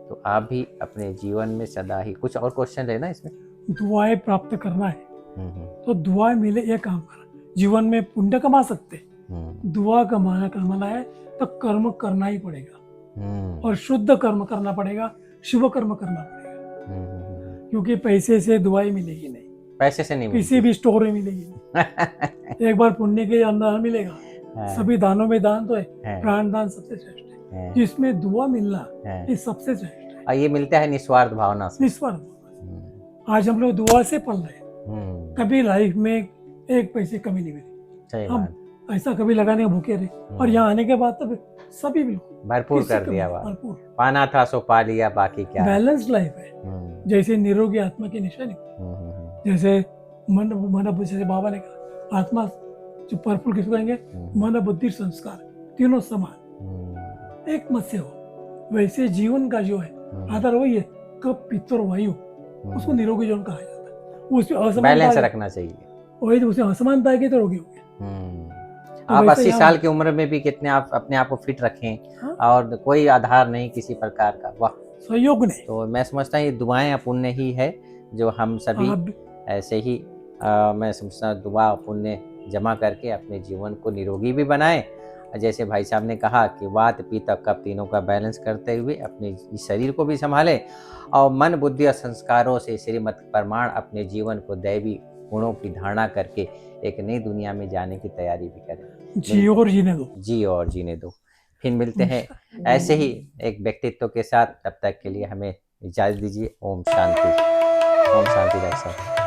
S1: तो आप भी अपने जीवन में सदा ही, कुछ और क्वेश्चन लेना इसमें?
S2: दुआएं प्राप्त करना है तो दुआएं मिले ये काम करना। जीवन में पुण्य कमा सकते, दुआ कमाना है तो कर्म करना ही पड़ेगा, और शुद्ध कर्म करना पड़ेगा, शुभ कर्म करना पड़ेगा, क्योंकि पैसे से दुआएं मिलेगी नहीं,
S1: पैसे से नहीं
S2: किसी भी स्टोर में मिलेगी नहीं। एक बार पुण्य के अंदर मिलेगा। सभी दानों में दान तो है, प्राण दान सबसे श्रेष्ठ है, जिसमें दुआ मिलना ये सबसे श्रेष्ठ है।
S1: और ये मिलता है निस्वार्थ भावना से।
S2: निस्वार्थ। आज हम लोग दुआ से पढ़ रहे हैं, कभी लाइफ में एक पैसे कमी नहीं मिली, हम ऐसा कभी लगाने भूखे रहे, और यहाँ आने के बाद तो सभी बिल्कुल
S1: भरपूर कर दिया। भरपूर पाना था सो पा लिया, बाकी क्या।
S2: बैलेंस लाइफ है, जैसे निरोगी आत्मा की निशानी। जैसे मन जैसे बाबा ने कहा, आत्मा जो भरपूर किसको कहेंगे, मन बुद्धि संस्कार तीनों समान एक मत से हो। वैसे जीवन का जो है आधार वही है, कब पित्त और वायु, उसको निरोगी जीवन कहा जाता है। उसमें
S1: बैलेंस रखना चाहिए,
S2: वही तो उसमें असमानता है कि तो रोगी हो गया।
S1: आप 80 साल की उम्र में भी कितने आप अपने आप को फिट रखें, और कोई आधार नहीं किसी प्रकार का, वाह
S2: सहयोग नहीं।
S1: तो मैं समझता हूँ ये दुआएं पुण्य ही है जो हम सभी ऐसे ही मैं समझता हूँ दुआ पुण्य जमा करके अपने जीवन को निरोगी भी बनाएं। जैसे भाई साहब ने कहा कि वात पित्त कफ तीनों का बैलेंस करते हुए अपने शरीर को भी संभालें, और मन बुद्धि और संस्कारों से श्रीमत प्रमाण अपने जीवन को दैवी गुणों की धारणा करके एक नई दुनिया में जाने की तैयारी भी करें।
S2: जी और जीने दो,
S1: जी और जीने दो। फिर मिलते हैं ऐसे ही एक व्यक्तित्व के साथ, तब तक के लिए हमें इजाजत दीजिए। ओम शांति। ओम शांति डॉक्टर साहब।